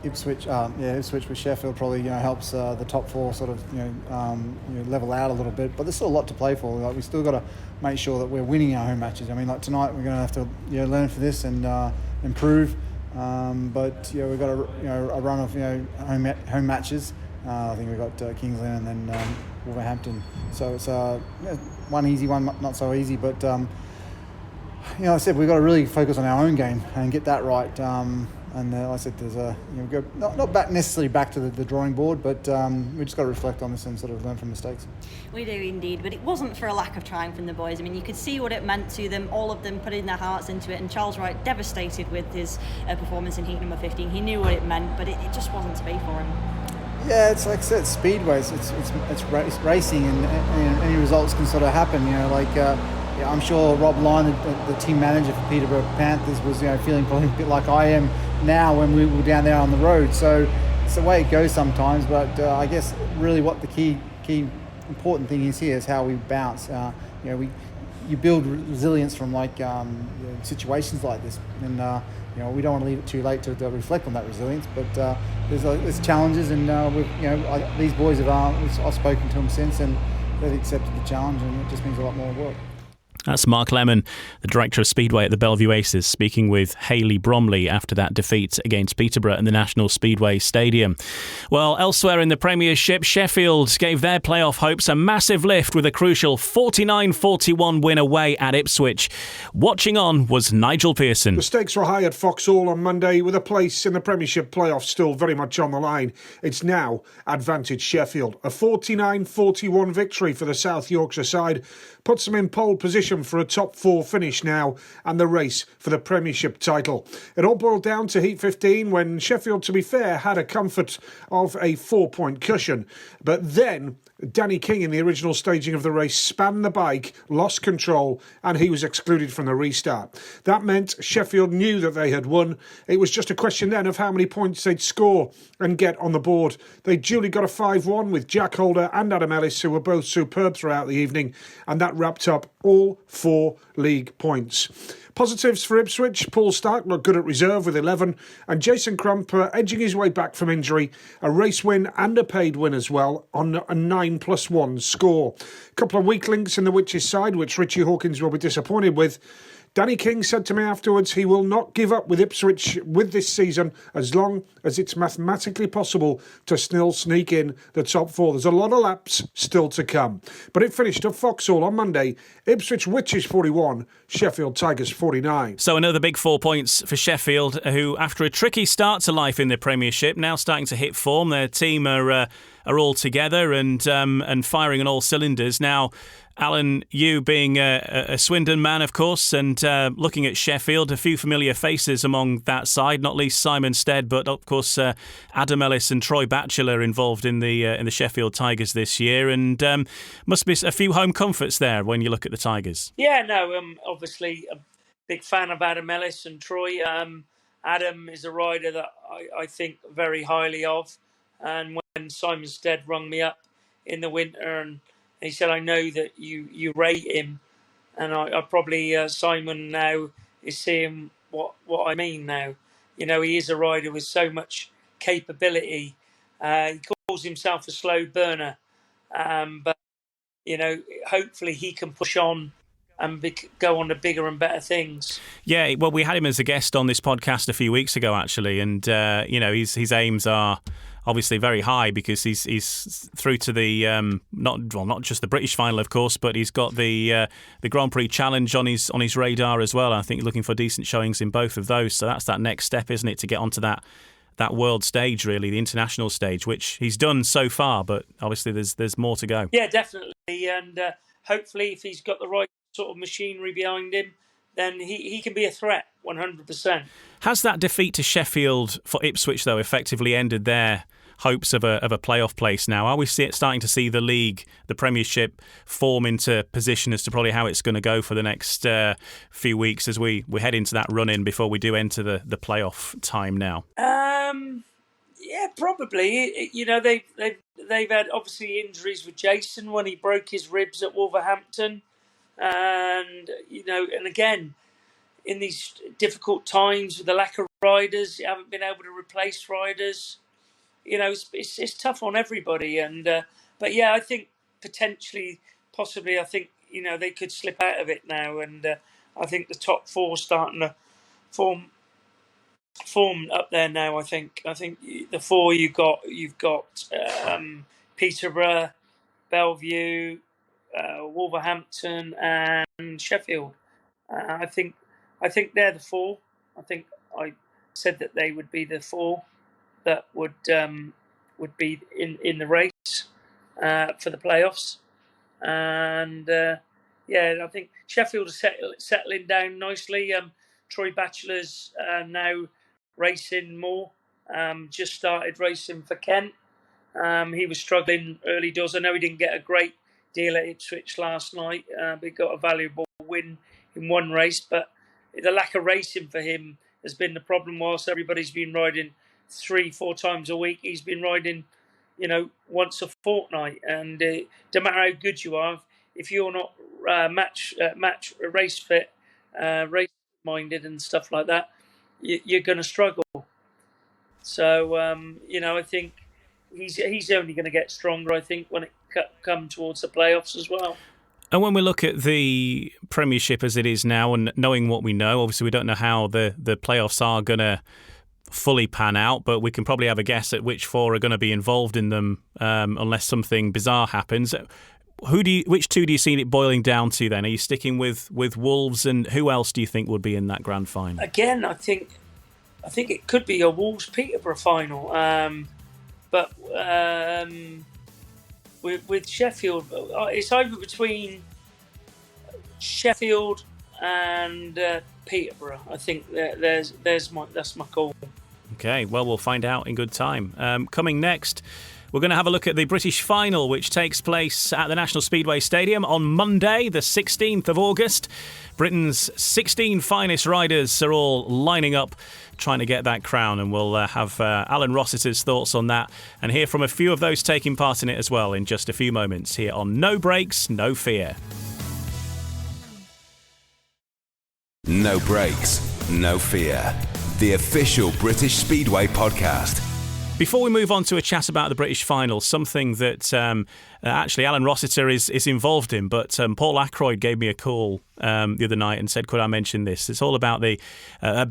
Ipswich with Sheffield probably helps the top four sort of level out a little bit. But there's still a lot to play for. Like, we still got to make sure that we're winning our home matches. Like tonight, we're going to have to learn for this and improve. But we've got a run of home matches. I think we've got Kings Lynn and then Wolverhampton. So it's one easy, one not so easy, but. I said we've got to really focus on our own game and get that right. And I said there's we go not back necessarily back to the drawing board, but we just got to reflect on this and sort of learn from mistakes. We do indeed, but it wasn't for a lack of trying from the boys. You could see what it meant to them, all of them putting their hearts into it, and Charles Wright devastated with his performance in heat number 15. He knew what it meant, but it just wasn't to be for him. Yeah, it's like I said, Speedway, it's racing, and any results can sort of happen. I'm sure Rob Lyon, the team manager for Peterborough Panthers, was feeling probably a bit like I am now when we were down there on the road. So it's the way it goes sometimes. But I guess really what the key important thing is here is how we bounce. You build resilience from situations like this, and we don't want to leave it too late to reflect on that resilience. But there's challenges, and these boys I've spoken to them since, and they've accepted the challenge, and it just means a lot more work. That's Mark Lemon, the Director of Speedway at the Bellevue Aces, speaking with Hayley Bromley after that defeat against Peterborough in the National Speedway Stadium. Well, elsewhere in the Premiership, Sheffield gave their playoff hopes a massive lift with a crucial 49-41 win away at Ipswich. Watching on was Nigel Pearson. The stakes were high at Foxhall on Monday, with a place in the Premiership playoffs still very much on the line. It's now advantage Sheffield. A 49-41 victory for the South Yorkshire side puts them in pole position for a top four finish now and the race for the Premiership title. It all boiled down to Heat 15 when Sheffield, to be fair, had a comfort of a 4-point cushion. But then Danny King, in the original staging of the race, spanned the bike, lost control, and he was excluded from the restart. That meant Sheffield knew that they had won. It was just a question then of how many points they'd score and get on the board. They duly got a 5-1 with Jack Holder and Adam Ellis, who were both superb throughout the evening, and that wrapped up all 4 league points. Positives for Ipswich: Paul Stark looked good at reserve with 11, and Jason Crump edging his way back from injury. A race win and a paid win as well on a 9+1 score. A couple of weak links in the Witches side, which Richie Hawkins will be disappointed with. Danny King said to me afterwards he will not give up with Ipswich with this season as long as it's mathematically possible to still sneak in the top 4. There's a lot of laps still to come. But it finished at Vauxhall on Monday. Ipswich Witches 41, Sheffield Tigers 49. So another big 4 points for Sheffield, who after a tricky start to life in the Premiership, now starting to hit form. Their team are all together and firing on all cylinders. Now, Alan, you being a Swindon man, of course, and looking at Sheffield, a few familiar faces among that side, not least Simon Stead, but of course Adam Ellis and Troy Batchelor involved in the Sheffield Tigers this year, and must be a few home comforts there when you look at the Tigers. Yeah, no, obviously a big fan of Adam Ellis and Troy. Adam is a rider that I think very highly of, and when Simon Stead rung me up in the winter and he said, I know that you rate him, and I probably, Simon now is seeing what I mean now. You know, he is a rider with so much capability. He calls himself a slow burner, but, you know, hopefully he can push on and go on to bigger and better things. Yeah, well, we had him as a guest on this podcast a few weeks ago, actually, and, you know, his aims are obviously very high because he's through to the not just the British final, of course, but he's got the Grand Prix Challenge on his radar as well. I think looking for decent showings in both of those. So that's that next step, isn't it, to get onto that world stage, really, the international stage, which he's done so far, but obviously there's more to go. Yeah, definitely, and hopefully if he's got the right sort of machinery behind him, then he can be a threat, 100%. Has that defeat to Sheffield for Ipswich, though, effectively ended their hopes of a playoff place now? Are we starting to see the league, the Premiership, form into position as to probably how it's going to go for the next few weeks as we head into that run-in before we do enter the playoff time now? Yeah, probably. You know, they've had obviously injuries with Jason when he broke his ribs at Wolverhampton. And, you know, and again, in these difficult times with the lack of riders, you haven't been able to replace riders. You know, it's tough on everybody. And but yeah, I think possibly, I think, you know, they could slip out of it now. And I think the top 4 starting to form up there now. I think the 4 you've got Peterborough, Bellevue, Wolverhampton and Sheffield. I think they're the 4. I think I said that they would be the 4 that would be in the race for the playoffs. And yeah, I think Sheffield are settling down nicely. Troy Batchelor's now racing more. Just started racing for Kent. He was struggling early doors. I know he didn't get a great deal at Ipswich last night. He got a valuable win in one race, but the lack of racing for him has been the problem. Whilst everybody's been riding 3-4 times a week, he's been riding, you know, once a fortnight. And no matter how good you are, if you're not match race fit, race minded and stuff like that, you're going to struggle. So you know, I think he's only going to get stronger, I think, when it come towards the playoffs as well. And when we look at the Premiership as it is now, and knowing what we know, obviously we don't know how the playoffs are going to fully pan out, but we can probably have a guess at which 4 are going to be involved in them, unless something bizarre happens. Which 2 do you see it boiling down to then? Are you sticking with Wolves, and who else do you think would be in that grand final? Again, I think it could be a Wolves-Peterborough final, but with Sheffield, it's either between Sheffield and Peterborough. I think that's my call. Okay, well, we'll find out in good time. Coming next, we're going to have a look at the British Final, which takes place at the National Speedway Stadium on Monday, the 16th of August. Britain's 16 finest riders are all lining up, trying to get that crown, and we'll have Alun Rossiter's thoughts on that and hear from a few of those taking part in it as well in just a few moments here on No Brakes, No Fear. No Brakes, No Fear, the official British Speedway podcast. Before we move on to a chat about the British Final, something that actually Alun Rossiter is involved in, but Paul Ackroyd gave me a call the other night and said, could I mention this? It's all about the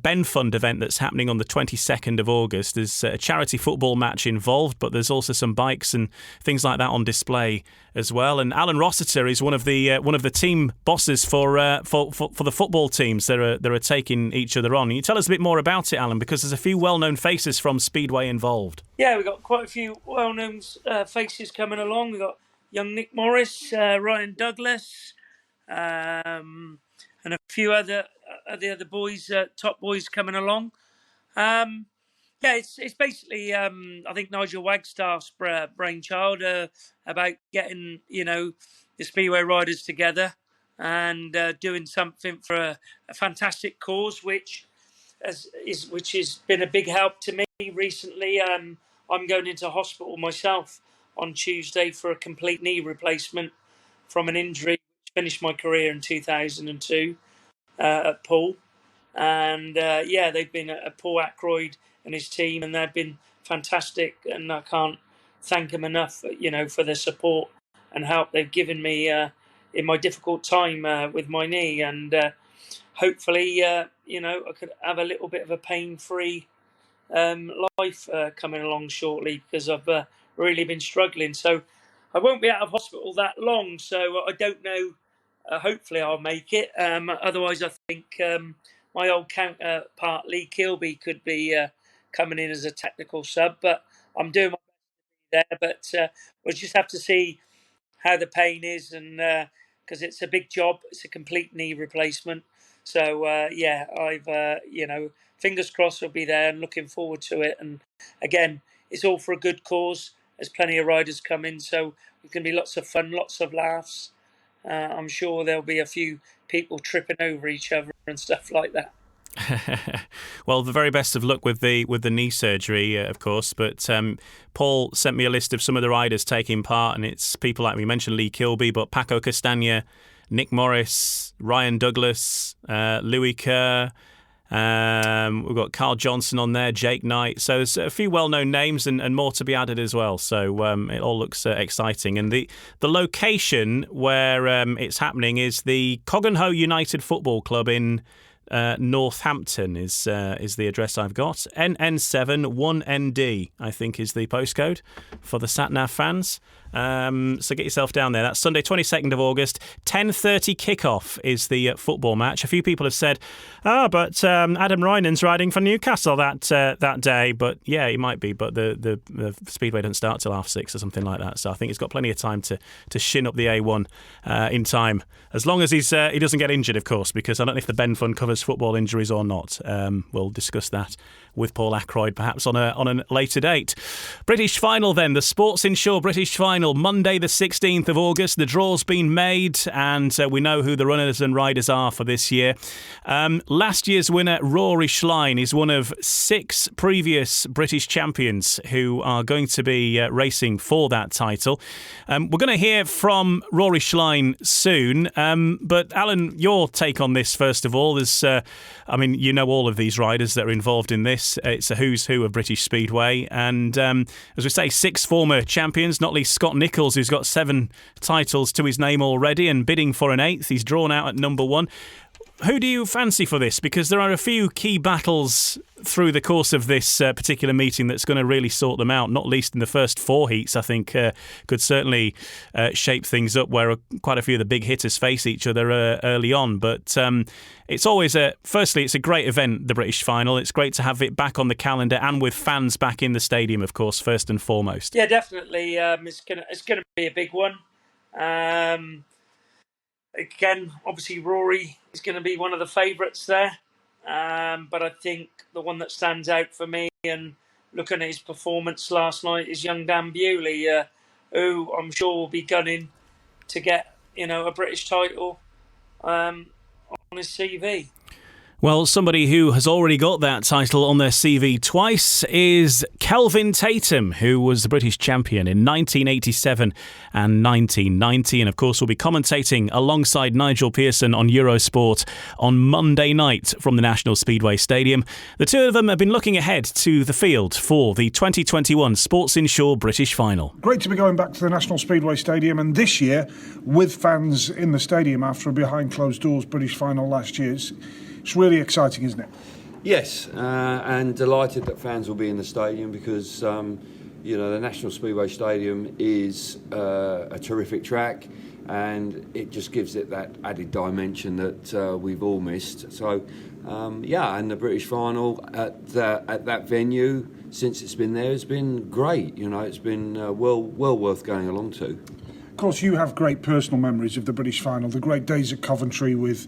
Ben Fund event that's happening on the 22nd of August. There's a charity football match involved, but there's also some bikes and things like that on display as well. And Alun Rossiter is one of the team bosses for the football teams that are taking each other on. Can you tell us a bit more about it, Alan? Because there's a few well-known faces from Speedway involved. Yeah, we've got quite a few well-known faces coming along. We've got young Nick Morris, Ryan Douglas, and a few other boys, top boys coming along. It's basically I think Nigel Wagstaff's brainchild about getting the Speedway riders together and doing something for a fantastic cause, which has been a big help to me recently. I'm going into hospital myself on Tuesday for a complete knee replacement from an injury which finished my career in 2002 at Poole. And they've been at Paul Ackroyd and his team, and they've been fantastic. And I can't thank them enough, for their support and help they've given me in my difficult time with my knee. And hopefully, I could have a little bit of a pain-free life coming along shortly, because I've really been struggling. So I won't be out of hospital that long. So I don't know. Hopefully, I'll make it. Otherwise, I think my old counterpart Lee Kilby could be coming in as a technical sub. But I'm doing my best to be there. But we'll just have to see how the pain is, and because it's a big job, it's a complete knee replacement. So I've fingers crossed I'll be there and looking forward to it. And again, it's all for a good cause. There's plenty of riders coming, so it can be lots of fun, lots of laughs. I'm sure there'll be a few people tripping over each other and stuff like that. Well, the very best of luck with the knee surgery, of course. But Paul sent me a list of some of the riders taking part, and it's people like we mentioned, Lee Kilby, but Paco Castagna, Nick Morris, Ryan Douglas, Louis Kerr. We've got Carl Johnson on there, Jake Knight. So there's a few well-known names and more to be added as well. So it all looks exciting. And the location where it's happening is the Cogganhoe United Football Club in Northampton is the address I've got. NN7 1ND, I think, is the postcode for the SatNav fans. So get yourself down there. That's Sunday, 22nd of August. 10:30 kickoff is the football match. A few people have said, but Adam Rynan's riding for Newcastle that day. But yeah, he might be. But the Speedway doesn't start till 6:30 or something like that. So I think he's got plenty of time to shin up the A1 in time, as long as he doesn't get injured, of course. Because I don't know if the Ben Fund covers football injuries or not. We'll discuss that with Paul Ackroyd perhaps on a later date. British final then, the Sports Insure British FInal, Monday the 16th of August. The draw's been made and we know who the runners and riders are for this year. Last year's winner, Rory Schlein, is one of 6 previous British champions who are going to be racing for that title. We're going to hear from Rory Schlein soon, but Alan, your take on this first of all. There's, you know all of these riders that are involved in this. It's a who's who of British Speedway, and as we say, 6 former champions, not least Scott Nichols, who's got 7 titles to his name already and bidding for an 8th. He's drawn out at number 1. Who do you fancy for this? Because there are a few key battles through the course of this particular meeting that's going to really sort them out, not least in the first 4 heats. I think could certainly shape things up where quite a few of the big hitters face each other early on. But it's always firstly, it's a great event, the British Final. It's great to have it back on the calendar and with fans back in the stadium, of course, first and foremost. Yeah, definitely. It's gonna be a big one. Again, obviously Rory is going to be one of the favourites there. But I think the one that stands out for me, and looking at his performance last night, is young Dan Bewley, who I'm sure will be gunning to get a British title on his CV. Well, somebody who has already got that title on their CV twice is Kelvin Tatum, who was the British champion in 1987 and 1990. And of course, will be commentating alongside Nigel Pearson on Eurosport on Monday night from the National Speedway Stadium. The two of them have been looking ahead to the field for the 2021 Sports Insure British FInal. Great to be going back to the National Speedway Stadium, and this year with fans in the stadium after a behind closed doors British FInal last year. It's really exciting, isn't it? Yes, and delighted that fans will be in the stadium because, the National Speedway Stadium is a terrific track, and it just gives it that added dimension that we've all missed. So, and the British FInal at that venue, since it's been there, has been great. It's been well worth going along to. Of course, you have great personal memories of the British FInal, the great days at Coventry with...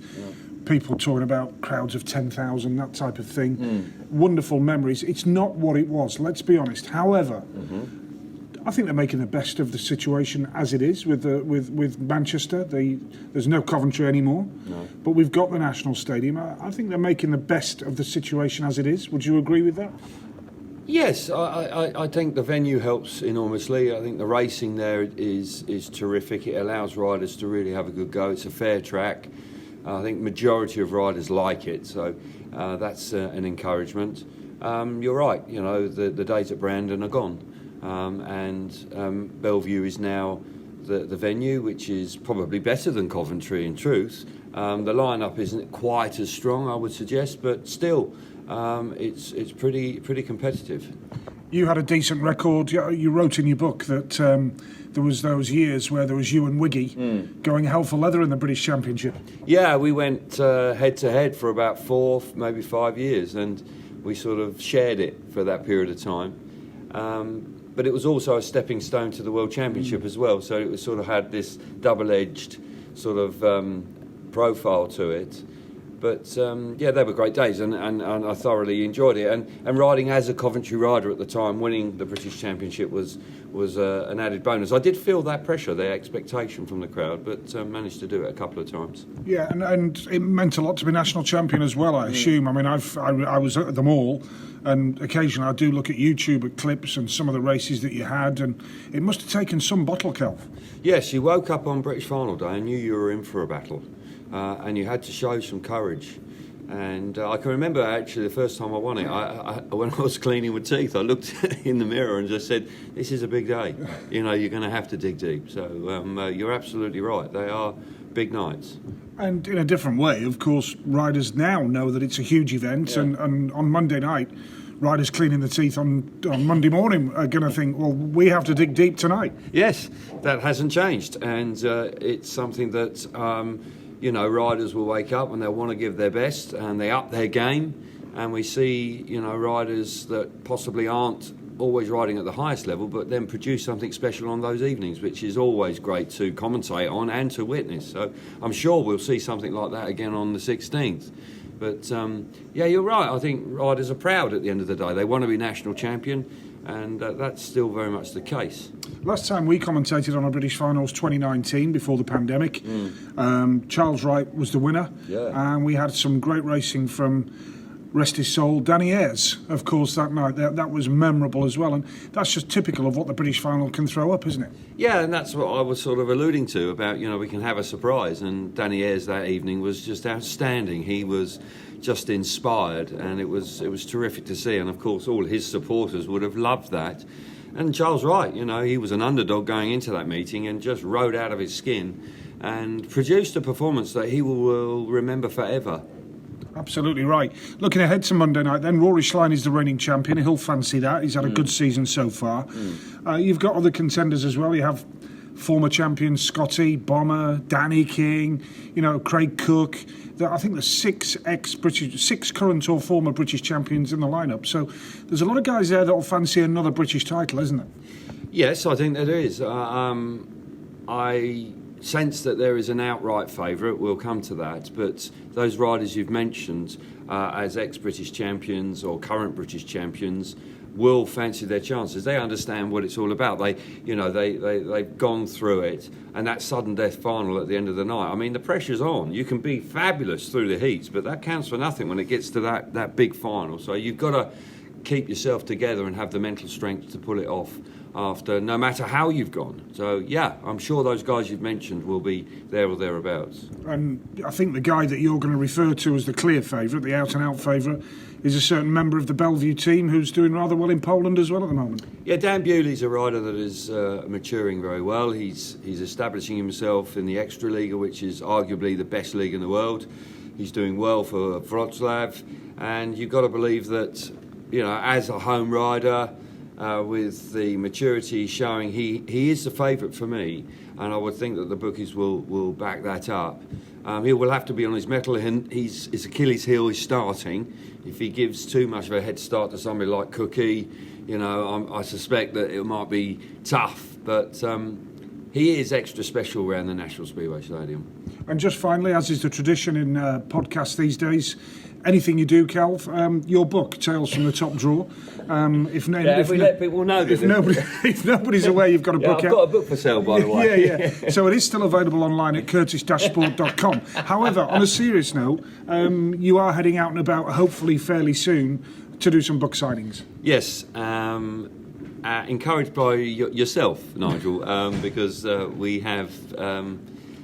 people talking about crowds of 10,000, that type of thing. Wonderful memories. It's not what it was, let's be honest. However, I think they're making the best of the situation as it is with Manchester. There's no Coventry anymore, but we've got the National Stadium. I think they're making the best of the situation as it is. Would you agree with that? Yes, I think the venue helps enormously. I think the racing there is terrific. It allows riders to really have a good go. It's a fair track. I think majority of riders like it, so that's an encouragement. You're right, the days at Brandon are gone, and Bellevue is now the venue, which is probably better than Coventry in truth. The lineup isn't quite as strong, I would suggest, but still, it's pretty competitive. You had a decent record. You wrote in your book that there was those years where there was you and Wiggy going hell for leather in the British Championship. Yeah, we went head to head for about 4, maybe 5 years, and we sort of shared it for that period of time. But it was also a stepping stone to the World Championship as well, so it was sort of had this double-edged sort of profile to it. But they were great days, and I thoroughly enjoyed it. And riding as a Coventry rider at the time, winning the British Championship was an added bonus. I did feel that pressure, the expectation from the crowd, but managed to do it a couple of times. Yeah, and it meant a lot to be national champion as well, I assume. I mean, I was at them all, and occasionally I do look at YouTube at clips and some of the races that you had, and it must have taken some bottle, Kelv. Yes, you woke up on British FInal day and knew you were in for a battle. And you had to show some courage. And I can remember actually the first time I won it, when I was cleaning with teeth, I looked in the mirror and just said, this is a big day. You're going to have to dig deep. So you're absolutely right. They are big nights. And in a different way, of course, riders now know that it's a huge event. Yeah. And on Monday night, riders cleaning the teeth on Monday morning are going to think, well, we have to dig deep tonight. Yes, that hasn't changed. And it's something that... riders will wake up and they'll want to give their best and they up their game, and we see, riders that possibly aren't always riding at the highest level but then produce something special on those evenings, which is always great to commentate on and to witness. So I'm sure we'll see something like that again on the 16th. But you're right. I think riders are proud at the end of the day. They want to be national champion, and that's still very much the case. Last time we commentated on a British FInals 2019 before the pandemic. Charles Wright was the winner, and we had some great racing from, rest his soul, Danny Ayres, of course, that night. That was memorable as well, and that's just typical of what the British FInal can throw up, isn't it? Yeah, and that's what I was sort of alluding to about, we can have a surprise, and Danny Ayres that evening was just outstanding. He was just inspired, and it was terrific to see, and of course all his supporters would have loved that. And Charles Wright, he was an underdog going into that meeting and just rode out of his skin and produced a performance that he will remember forever. Absolutely right. Looking ahead to Monday night then, Rory Schlein is the reigning champion. He'll fancy that. He's had a good season so far. You've got other contenders as well. You have former champions Scotty, Bomber, Danny King, Craig Cook. I think there's 6 current or former British champions in the lineup. So there's a lot of guys there that'll fancy another British title, isn't there? Yes, I think there is. I sense that there is an outright favourite. We'll come to that. But those riders you've mentioned as ex-British champions or current British champions will fancy their chances. They understand what it's all about. They've gone through it, and that sudden death final at the end of the night. I mean, the pressure's on. You can be fabulous through the heats, but that counts for nothing when it gets to that big final. So you've got to keep yourself together and have the mental strength to pull it off after, no matter how you've gone. So yeah, I'm sure those guys you've mentioned will be there or thereabouts. And I think the guy that you're going to refer to as the clear favourite, the out-and-out favourite, is a certain member of the Bellevue team who's doing rather well in Poland as well at the moment. Yeah, Dan Bewley's a rider that is maturing very well. He's establishing himself in the Extraliga, which is arguably the best league in the world. He's doing well for Wroclaw, and you've got to believe that, as a home rider, with the maturity showing, he is the favourite for me, and I would think that the bookies will back that up. He will have to be on his mettle. His Achilles heel is starting. If he gives too much of a head start to somebody like Cookie, I suspect that it might be tough, but he is extra special around the National Speedway Stadium. And just finally, as is the tradition in podcasts these days, anything you do, Kelv, your book, Tales from the Top Drawer. If we let people know that if nobody's aware, you've got a book out. I've got a book for sale, by the way. Yeah. So it is still available online at curtis-sport.com. However, on a serious note, you are heading out and about, hopefully fairly soon, to do some book signings. Yes. Encouraged by yourself, Nigel, because we have...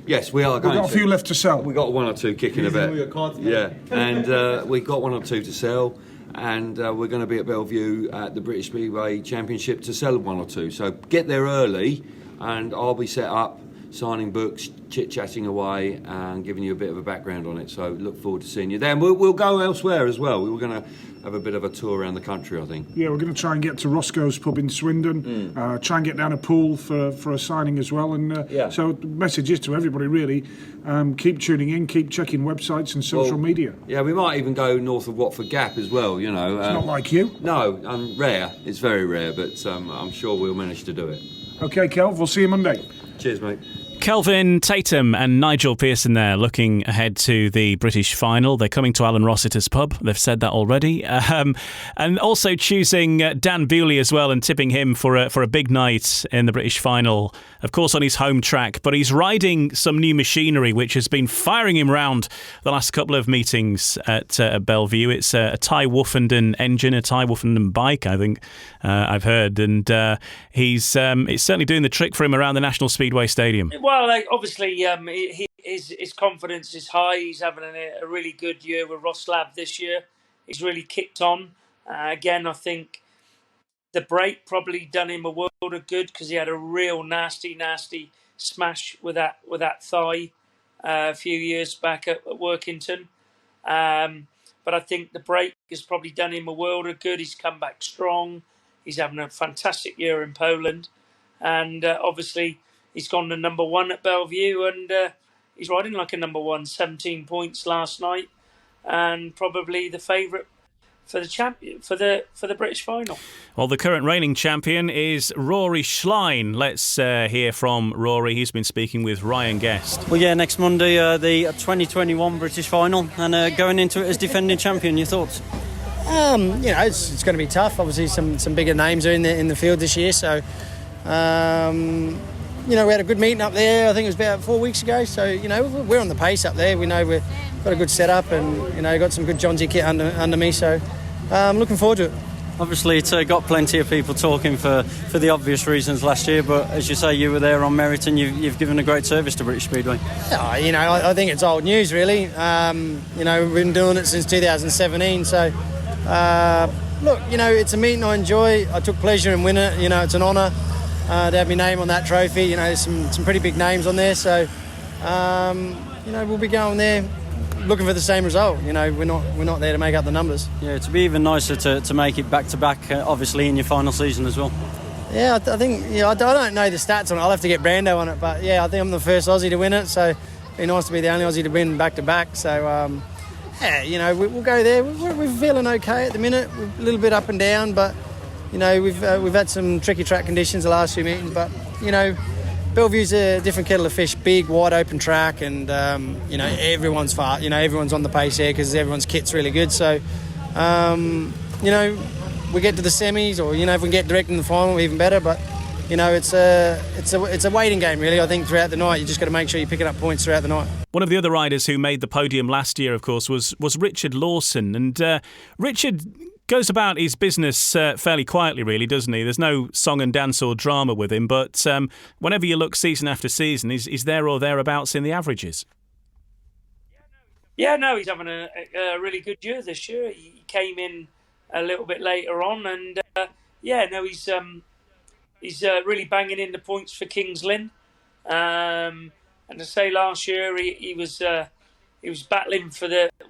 yes, we are going to. We've got a few left to sell. We've got one or two kicking about. Yeah, and we've got one or two to sell, and we're going to be at Bellevue at the British Speedway Championship to sell one or two. So get there early, and I'll be set up signing books, chit-chatting away, and giving you a bit of a background on it. So look forward to seeing you there. And we'll go elsewhere as well. We were going to have a bit of a tour around the country, I think. Yeah, we're going to try and get to Roscoe's pub in Swindon, try and get down a Pool for a signing as well. And so the message is to everybody, really, keep tuning in, keep checking websites and social media. Yeah, we might even go north of Watford Gap as well, It's not like you. No, rare. It's very rare, but I'm sure we'll manage to do it. OK, Kelv, we'll see you Monday. Cheers, mate. Kelvin, Tatum and Nigel Pearson there looking ahead to the British final. They're coming to Alun Rossiter's pub. They've said that already. And also choosing Dan Bewley as well and tipping him for a big night in the British final, of course on his home track. But he's riding some new machinery which has been firing him round the last couple of meetings at Bellevue. It's a Ty Woofenden engine, a Ty Woofenden bike, I think I've heard. And it's certainly doing the trick for him around the National Speedway Stadium. Well, obviously, his confidence is high. He's having a really good year with Wroclaw this year. He's really kicked on. Again, I think the break probably done him a world of good because he had a real nasty smash with that thigh a few years back at Workington. But I think the break has probably done him a world of good. He's come back strong. He's having a fantastic year in Poland. And obviously... he's gone to number one at Bellevue, and he's riding like a number one, 17 points last night, and probably the favourite for the champion for the British final. Well, the current reigning champion is Rory Schlein. Let's hear from Rory. He's been speaking with Ryan Guest. Well, yeah, next Monday the 2021 British final, and going into it as defending champion. Your thoughts? It's going to be tough. Obviously, some bigger names are in the field this year, so. We had a good meeting up there. I think it was about 4 weeks ago. So, we're on the pace up there. We know we've got a good setup and, got some good Johnsy kit under me. So, I'm looking forward to it. Obviously, it's got plenty of people talking for the obvious reasons last year. But as you say, you were there on merit and you've given a great service to British Speedway. I think it's old news, really. We've been doing it since 2017. So, it's a meeting I enjoy. I took pleasure in winning it. It's an honour. To have my name on that trophy, there's some pretty big names on there, so we'll be going there looking for the same result. We're not there to make up the numbers. Yeah, it'd be even nicer to make it back to back, obviously in your final season as well. Yeah, I think I don't know the stats on it. I'll have to get Brando on it, but I think I'm the first Aussie to win it, so it'd be nice to be the only Aussie to win back to back. So we'll go there. We're feeling okay at the minute. We're a little bit up and down, but. We've had some tricky track conditions the last few meetings, but Bellevue's a different kettle of fish. Big, wide open track, and everyone's fast. Everyone's on the pace here because everyone's kit's really good. So, we get to the semis, or if we can get direct in the final, even better. But it's a waiting game, really. I think throughout the night, you just got to make sure you're picking up points throughout the night. One of the other riders who made the podium last year, of course, was Richard Lawson. And Richard goes about his business fairly quietly, really, doesn't he? There's no song and dance or drama with him, but whenever you look season after season, he's there or thereabouts in the averages. Yeah, no, he's having a really good year this year. He came in a little bit later on, and he's really banging in the points for Kings Lynn. And to say last year he was battling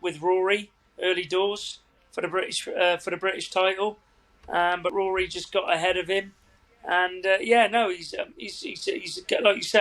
with Rory early doors for the British title, but Rory just got ahead of him. And he's like you say,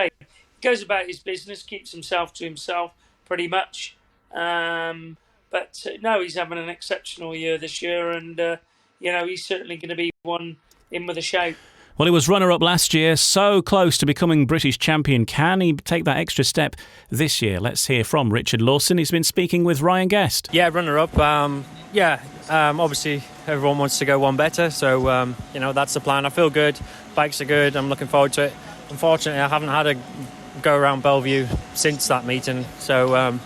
he goes about his business, keeps himself to himself pretty much. He's having an exceptional year this year, and he's certainly going to be one in with a shout. Well, he was runner-up last year, so close to becoming British champion. Can he take that extra step this year? Let's hear from Richard Lawson. He's been speaking with Ryan Guest. Yeah, runner-up. Obviously, everyone wants to go one better, so that's the plan. I feel good. Bikes are good. I'm looking forward to it. Unfortunately, I haven't had a go around Bellevue since that meeting, so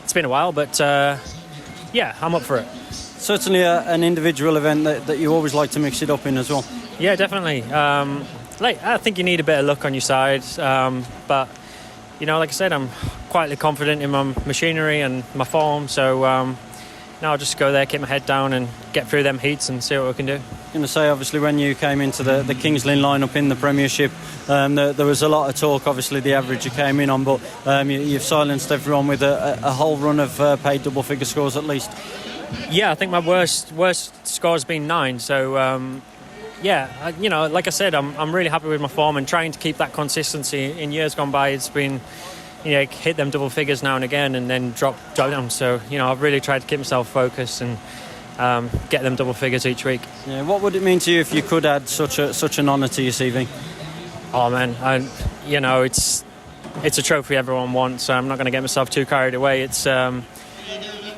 it's been a while. But I'm up for it. Certainly an individual event that you always like to mix it up in as well. Yeah, definitely. I think you need a bit of luck on your side, but like I said, I'm quietly confident in my machinery and my form, so I'll just go there, keep my head down and get through them heats and see what we can do. I'm going to say, obviously, when you came into the Kings Lynn lineup in the Premiership, there was a lot of talk, obviously, the average you came in on, but you've silenced everyone with a whole run of paid double-figure scores at least. Yeah, I think my worst score has been 9, so like I said, I'm really happy with my form and trying to keep that consistency. In years gone by, it's been hit them double figures now and again and then drop down, so I've really tried to keep myself focused and get them double figures each week. Yeah, what would it mean to you if you could add such an honour to your CV? Oh man, it's a trophy everyone wants, so I'm not going to get myself too carried away. It's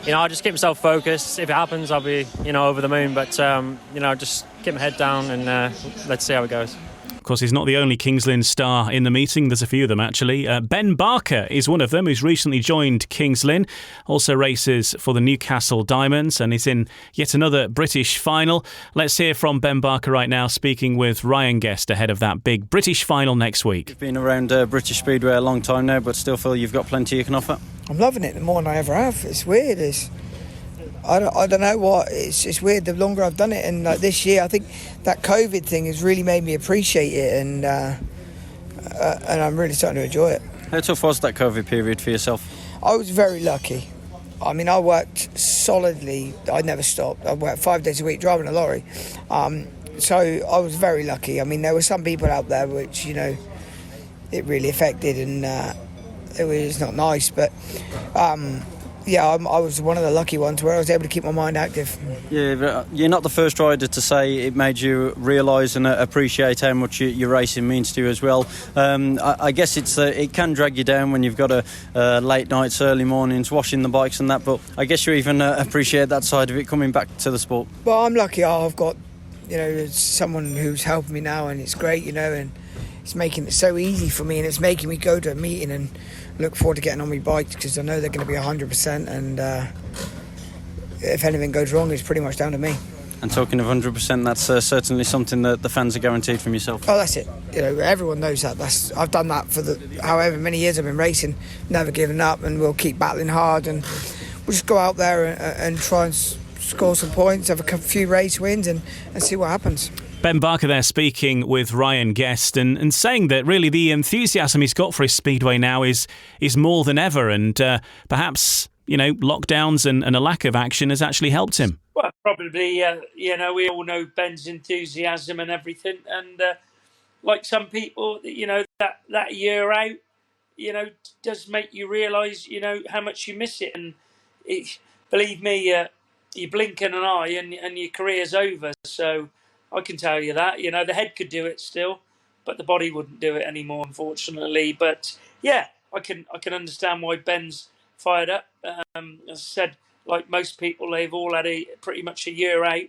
I'll just keep myself focused. If it happens, I'll be, over the moon. But, just keep my head down and let's see how it goes. Of course, he's not the only Kings Lynn star in the meeting. There's a few of them, actually. Ben Barker is one of them, who's recently joined Kings Lynn. Also races for the Newcastle Diamonds and is in yet another British final. Let's hear from Ben Barker right now, speaking with Ryan Guest ahead of that big British final next week. You've been around British Speedway a long time now, but still feel you've got plenty you can offer. I'm loving it more than I ever have. It's weird. I don't know what. It's weird. The longer I've done it, and this year, I think that COVID thing has really made me appreciate it, and I'm really starting to enjoy it. How tough was that COVID period for yourself? I was very lucky. I mean, I worked solidly. I never stopped. I worked 5 days a week driving a lorry. So I was very lucky. I mean, there were some people out there which it really affected, and it was not nice, but I was one of the lucky ones where I was able to keep my mind active. Yeah, but you're not the first rider to say it made you realise and appreciate how much your racing means to you as well. I guess it can drag you down when you've got late nights, early mornings, washing the bikes and that, but I guess you even appreciate that side of it coming back to the sport. Well, I'm lucky. I've got someone who's helping me now, and it's great, and it's making it so easy for me, and it's making me go to a meeting and look forward to getting on my bike because I know they're going to be 100%, and if anything goes wrong, it's pretty much down to me. And talking of 100%, that's certainly something that the fans are guaranteed from yourself. Oh, that's it. Everyone knows that. I've done that for however many years I've been racing, never given up, and we'll keep battling hard, and we'll just go out there and try and score some points, have a few race wins, and see what happens. Ben Barker there speaking with Ryan Guest and saying that really the enthusiasm he's got for his Speedway now is more than ever, and perhaps lockdowns and a lack of action has actually helped him. Well, probably, we all know Ben's enthusiasm and everything, and like some people, that year out, does make you realise, how much you miss it, and believe me, you blink an eye and your career's over. So I can tell you that, the head could do it still, but the body wouldn't do it anymore, unfortunately. But yeah, I can understand why Ben's fired up. As I said, like most people, they've all had pretty much a year out,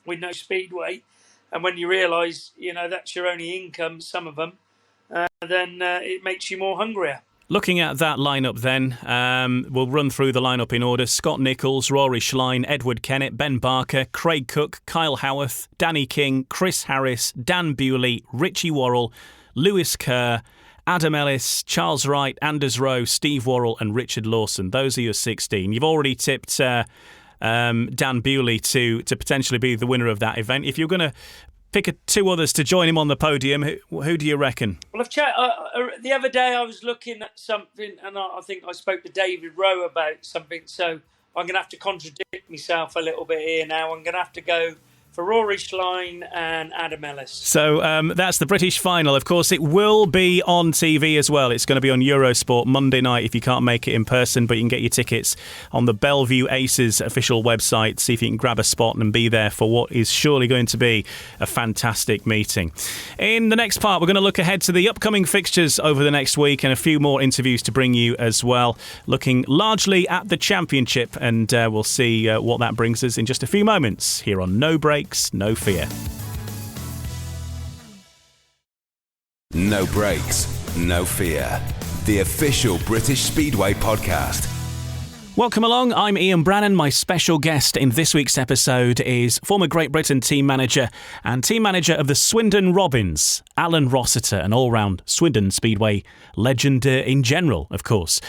with no speedway, and when you realise, that's your only income, some of them, then it makes you more hungrier. Looking at that lineup then, we'll run through the lineup in order. Scott Nicholls, Rory Schlein, Edward Kennett, Ben Barker, Craig Cook, Kyle Howarth, Danny King, Chris Harris, Dan Bewley, Richie Worrell, Lewis Kerr, Adam Ellis, Charles Wright, Anders Rowe, Steve Worrell and Richard Lawson. Those are your 16. You've already tipped Dan Bewley to potentially be the winner of that event. If you're going to pick two others to join him on the podium, who do you reckon? Well, I've checked. The other day I was looking at something, and I think I spoke to David Rowe about something, so I'm going to have to contradict myself a little bit here now. I'm going to have to go for Rory Schlein and Adam Ellis. So that's the British final. Of course, it will be on TV as well. It's going to be on Eurosport Monday night if you can't make it in person, but you can get your tickets on the Bellevue Aces official website. See if you can grab a spot and be there for what is surely going to be a fantastic meeting. In the next part, we're going to look ahead to the upcoming fixtures over the next week and a few more interviews to bring you as well, looking largely at the Championship, and we'll see what that brings us in just a few moments here on No Breaks, No Fear. No Breaks, No Fear, the official British Speedway podcast. Welcome along, I'm Ian Brannan. My special guest in this week's episode is former Great Britain team manager and team manager of the Swindon Robins, Alun Rossiter, an all-round Swindon Speedway legend in general, of course.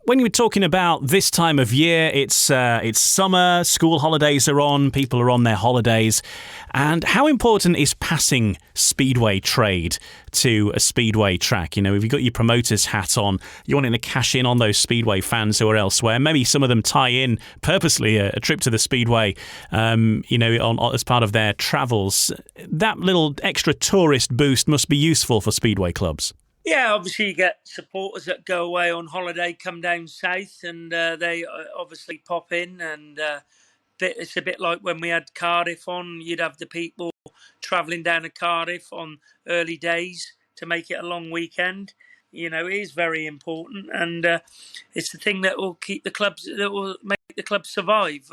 When you're talking about this time of year, it's summer, school holidays are on, people are on their holidays. And how important is passing speedway trade to a speedway track? If you've got your promoter's hat on, you're wanting to cash in on those speedway fans who are elsewhere. Maybe some of them tie in purposely a trip to the speedway, as part of their travels. That little extra tourist boost must be useful for speedway clubs. Yeah, obviously you get supporters that go away on holiday, come down south, and they obviously pop in. And it's a bit like when we had Cardiff on. You'd have the people travelling down to Cardiff on early days to make it a long weekend. It is very important, and it's the thing that will keep the clubs, that will make the clubs survive.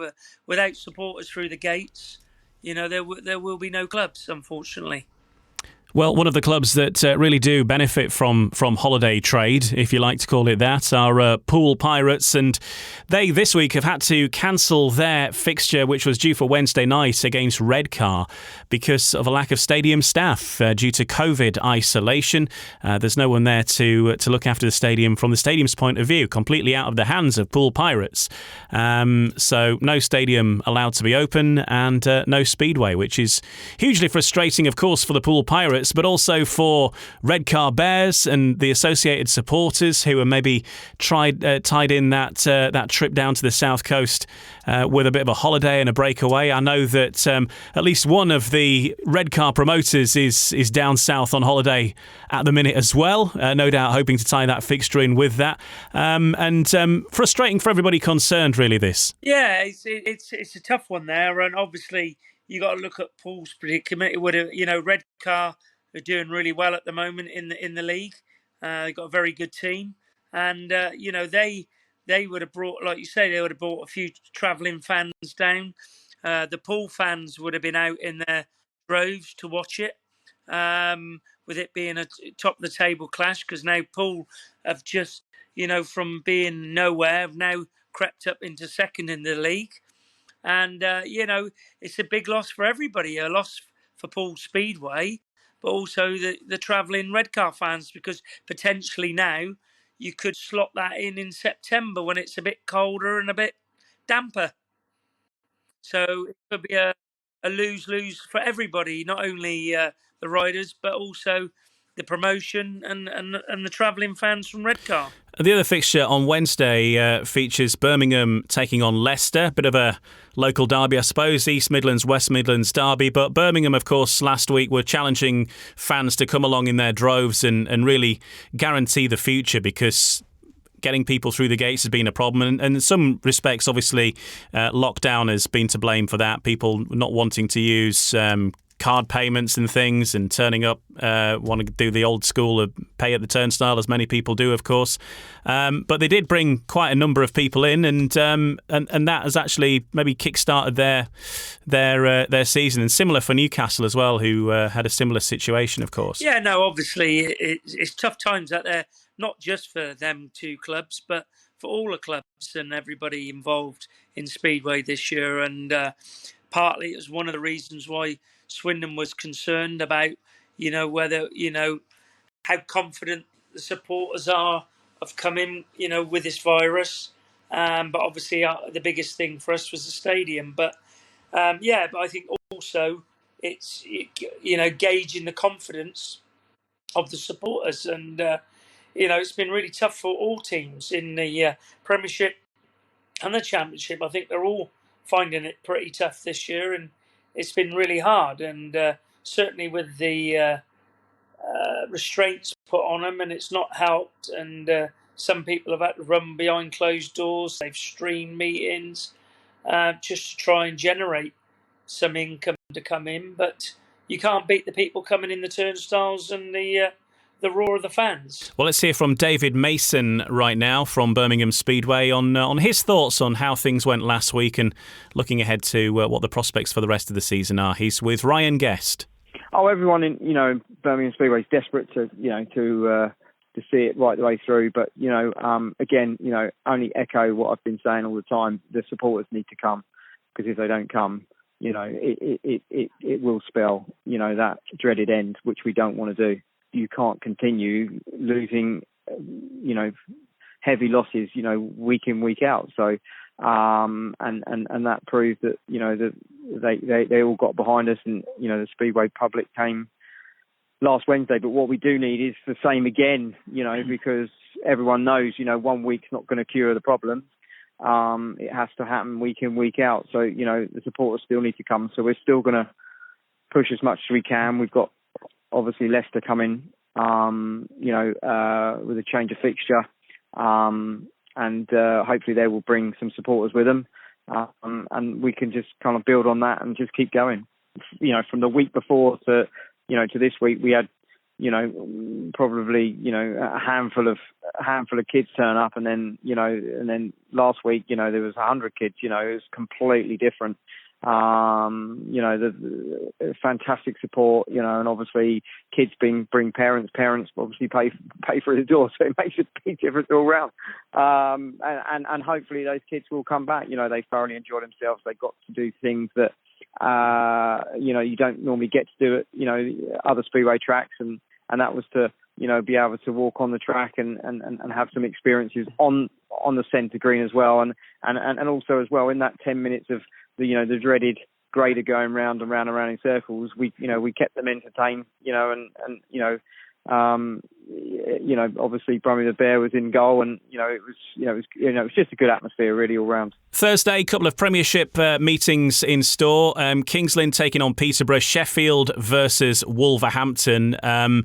Without supporters through the gates, there will be no clubs, unfortunately. Well, one of the clubs that really do benefit from holiday trade, if you like to call it that, are Poole Pirates. And they, this week, have had to cancel their fixture, which was due for Wednesday night against Redcar, because of a lack of stadium staff due to COVID isolation. There's no one there to look after the stadium from the stadium's point of view, completely out of the hands of Poole Pirates. So no stadium allowed to be open and no speedway, which is hugely frustrating, of course, for the Poole Pirates, but also for Redcar Bears and the associated supporters who are maybe tied in that trip down to the south coast with a bit of a holiday and a breakaway. I know that at least one of the Redcar promoters is down south on holiday at the minute as well, no doubt hoping to tie that fixture in with that. And frustrating for everybody concerned, really, this. Yeah, it's a tough one there, and obviously you got to look at Paul's predicament. Redcar are doing really well at the moment in the league. They've got a very good team, and they would have brought, like you say, they would have brought a few travelling fans down. The Poole fans would have been out in their droves to watch it, with it being a top of the table clash, because now Poole have just, from being nowhere, have now crept up into second in the league. And, it's a big loss for everybody, a loss for Poole Speedway, but also the travelling Redcar fans, because potentially now you could slot that in September when it's a bit colder and a bit damper. So it could be a lose-lose for everybody, not only the riders, but also the promotion and the travelling fans from Redcar. The other fixture on Wednesday features Birmingham taking on Leicester. Bit of a local derby, I suppose, East Midlands, West Midlands derby. But Birmingham, of course, last week were challenging fans to come along in their droves and really guarantee the future, because getting people through the gates has been a problem. And in some respects, obviously, lockdown has been to blame for that. People not wanting to use card payments and things, and turning up, want to do the old school of pay at the turnstile, as many people do, of course. But they did bring quite a number of people in, and that has actually maybe kick-started their season. And similar for Newcastle as well, who had a similar situation, of course. Yeah, no, obviously it's tough times out there, not just for them two clubs, but for all the clubs and everybody involved in Speedway this year. And partly it was one of the reasons why Swindon was concerned about, whether, how confident the supporters are of coming, with this virus. But obviously the biggest thing for us was the stadium. But but I think also it's, gauging the confidence of the supporters. And, it's been really tough for all teams in the Premiership and the Championship. I think they're all finding it pretty tough this year, and it's been really hard. And certainly with the restraints put on them, and it's not helped. And some people have had to run behind closed doors. They've streamed meetings just to try and generate some income to come in. But you can't beat the people coming in the turnstiles and the roar of the fans. Well, let's hear from David Mason right now from Birmingham Speedway on his thoughts on how things went last week and looking ahead to what the prospects for the rest of the season are. He's with Ryan Guest. Oh, everyone in Birmingham Speedway is desperate to see it right the way through. But again, only echo what I've been saying all the time. The supporters need to come, because if they don't come, it will spell that dreaded end, which we don't want to do. You can't continue losing, heavy losses, week in, week out. So, and that proved that, that they all got behind us, and, the Speedway public came last Wednesday. But what we do need is the same again, because everyone knows, 1 week's not going to cure the problem. It has to happen week in, week out. So, the supporters still need to come. So we're still going to push as much as we can. We've got, obviously, Leicester coming, with a change of fixture, and hopefully they will bring some supporters with them, and we can just kind of build on that and just keep going. From the week before to this week, we had probably a handful of kids turn up, and then last week there was 100 kids. It was completely different. The fantastic support, and obviously kids bring parents obviously pay for the door, so it makes a big difference all round. And hopefully those kids will come back. They thoroughly enjoyed themselves. They got to do things that you don't normally get to do at other speedway tracks, and that was to be able to walk on the track and have some experiences on the centre green as well, and also as well in that 10 minutes of the dreaded grader going round and round and round in circles. We kept them entertained, obviously Brummy the Bear was in goal, and it was just a good atmosphere really all round. Thursday, a couple of Premiership meetings in store. Kings Lynn taking on Peterborough, Sheffield versus Wolverhampton. A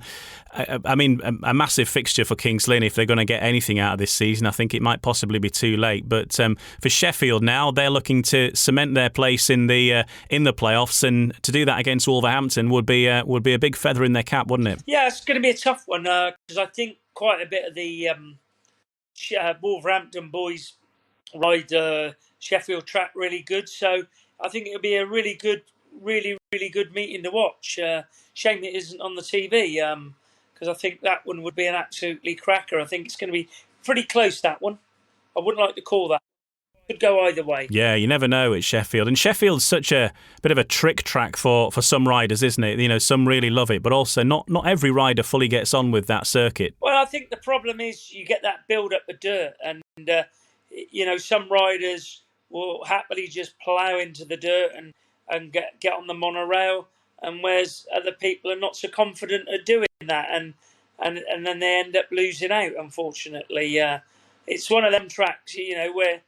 massive fixture for Kings Lynn if they're going to get anything out of this season. I think it might possibly be too late. But for Sheffield now, they're looking to cement their place in the playoffs, and to do that against Wolverhampton would be a big feather in their cap, wouldn't it? Yeah, it's going to be a tough one, because I think quite a bit of the Wolverhampton boys ride Sheffield track really good. So I think it'll be a really good meeting to watch. Shame it isn't on the TV, because I think that one would be an absolutely cracker. I think it's going to be pretty close, that one. I wouldn't like to call that. Could go either way. Yeah, you never know at Sheffield. And Sheffield's such a bit of a trick track for some riders, isn't it? Some really love it, but also not every rider fully gets on with that circuit. Well, I think the problem is you get that build up of dirt, and some riders will happily just plough into the dirt and get on the monorail, and whereas other people are not so confident at doing that, and then they end up losing out, unfortunately. It's one of them tracks, where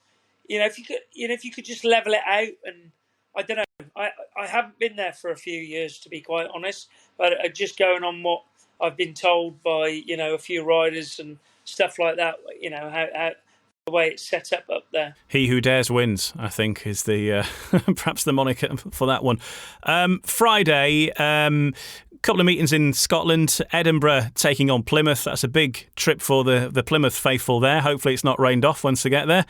if you could just level it out, and I don't know, I haven't been there for a few years, to be quite honest, but just going on what I've been told by a few riders and stuff like that, how the way it's set up there. He who dares wins, I think, is the perhaps the moniker for that one. Friday, couple of meetings in Scotland. Edinburgh taking on Plymouth. That's a big trip for the Plymouth faithful there. Hopefully it's not rained off once they get there.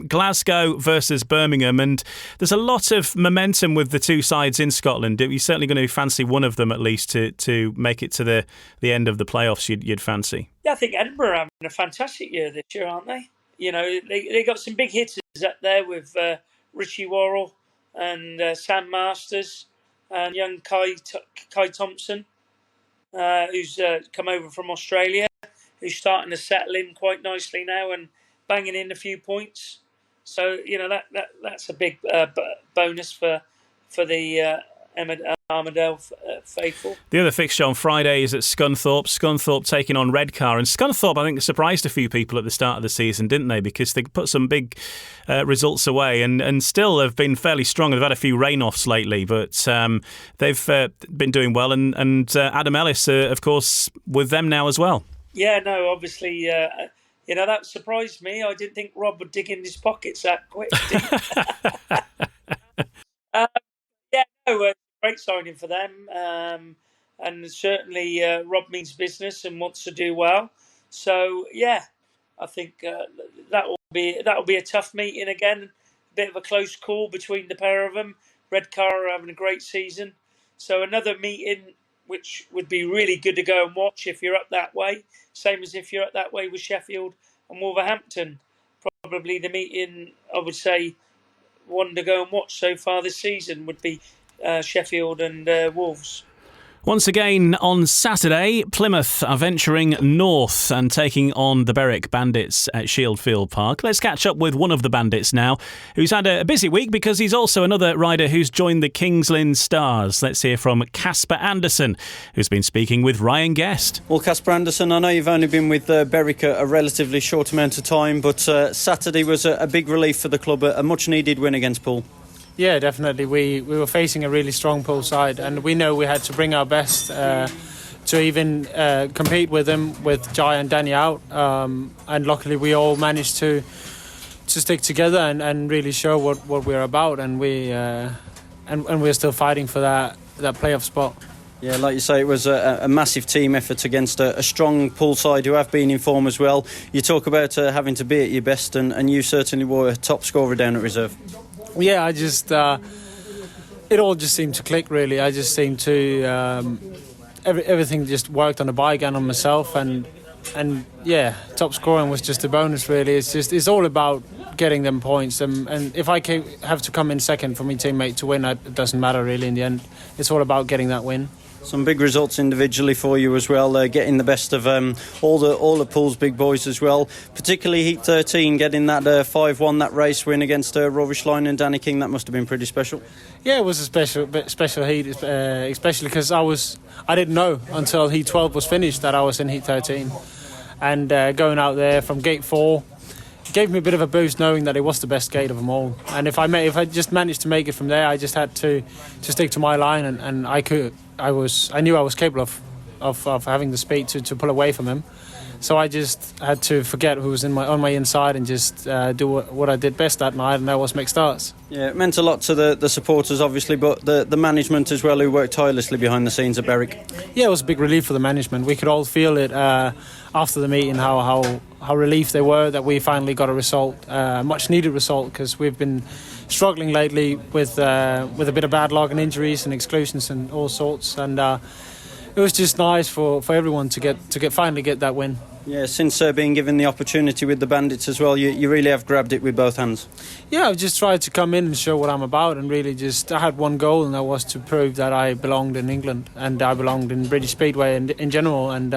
Glasgow versus Birmingham. And there's a lot of momentum with the two sides in Scotland. You're certainly going to fancy one of them at least to make it to the end of the playoffs, you'd fancy. Yeah, I think Edinburgh are having a fantastic year this year, aren't they? You know, they got some big hitters up there with Richie Worrell and Sam Masters. And young Kai Thompson, who's come over from Australia, who's starting to settle in quite nicely now and banging in a few points. So that's a big bonus for the Armadale faithful. The other fixture on Friday is at Scunthorpe. Scunthorpe taking on Redcar. And Scunthorpe, I think, surprised a few people at the start of the season, didn't they? Because they put some big results away and still have been fairly strong. They've had a few rain-offs lately, but they've been doing well. And Adam Ellis, of course, with them now as well. Yeah, no, obviously, that surprised me. I didn't think Rob would dig in his pockets that quick. Great signing for them, and certainly Rob means business and wants to do well. So yeah, I think that will be a tough meeting again. A bit of a close call between the pair of them. Redcar are having a great season, so another meeting which would be really good to go and watch if you're up that way. Same as if you're up that way with Sheffield and Wolverhampton. Probably the meeting I would say one to go and watch so far this season would be Sheffield and Wolves. Once again on Saturday, Plymouth are venturing north and taking on the Berwick Bandits at Shieldfield Park. Let's catch up with one of the Bandits now, who's had a busy week because he's also another rider who's joined the King's Lynn Stars. Let's hear from Kasper Andersen, who's been speaking with Ryan Guest. Well, Kasper Andersen, I know you've only been with Berwick a relatively short amount of time, but Saturday was a big relief for the club, a much-needed win against Poole. Yeah, definitely. We were facing a really strong Poole side, and we know we had to bring our best to even compete with them, with Jai and Danny out. And luckily, we all managed to stick together and really show what we're about. And we're still fighting for that playoff spot. Yeah, like you say, it was a massive team effort against a strong Poole side who have been in form as well. You talk about having to be at your best, and you certainly were a top scorer down at reserve. Yeah, I just it all just seemed to click, really. I just seemed to everything just worked on the bike and on myself, and yeah, top scoring was just a bonus, really. It's all about getting them points, and if I have to come in second for my teammate to win, it doesn't matter really in the end. It's all about getting that win. Some big results individually for you as well, getting the best of all the Poole's big boys as well, particularly Heat 13, getting that 5-1, that race win against Rory Schlein and Danny King. That must have been pretty special. Yeah, it was a special heat, especially because I didn't know until Heat 12 was finished that I was in Heat 13, and going out there from Gate 4 gave me a bit of a boost knowing that it was the best gate of them all. And if I just managed to make it from there, I just had to stick to my line, and I knew I was capable of having the speed to pull away from him. So I just had to forget who was on my inside and just do what I did best that night, and that was make starts. Yeah, it meant a lot to the supporters, obviously, but the management as well, who worked tirelessly behind the scenes at Berwick. Yeah, it was a big relief for the management. We could all feel it after the meeting, how relieved they were that we finally got a result, a much-needed result, because we've been struggling lately with a bit of bad luck and injuries and exclusions and all sorts, and it was just nice for everyone to finally get that win. Yeah, since being given the opportunity with the Bandits as well, you really have grabbed it with both hands. Yeah, I've just tried to come in and show what I'm about, and really I had one goal, and that was to prove that I belonged in England and I belonged in British Speedway in general, and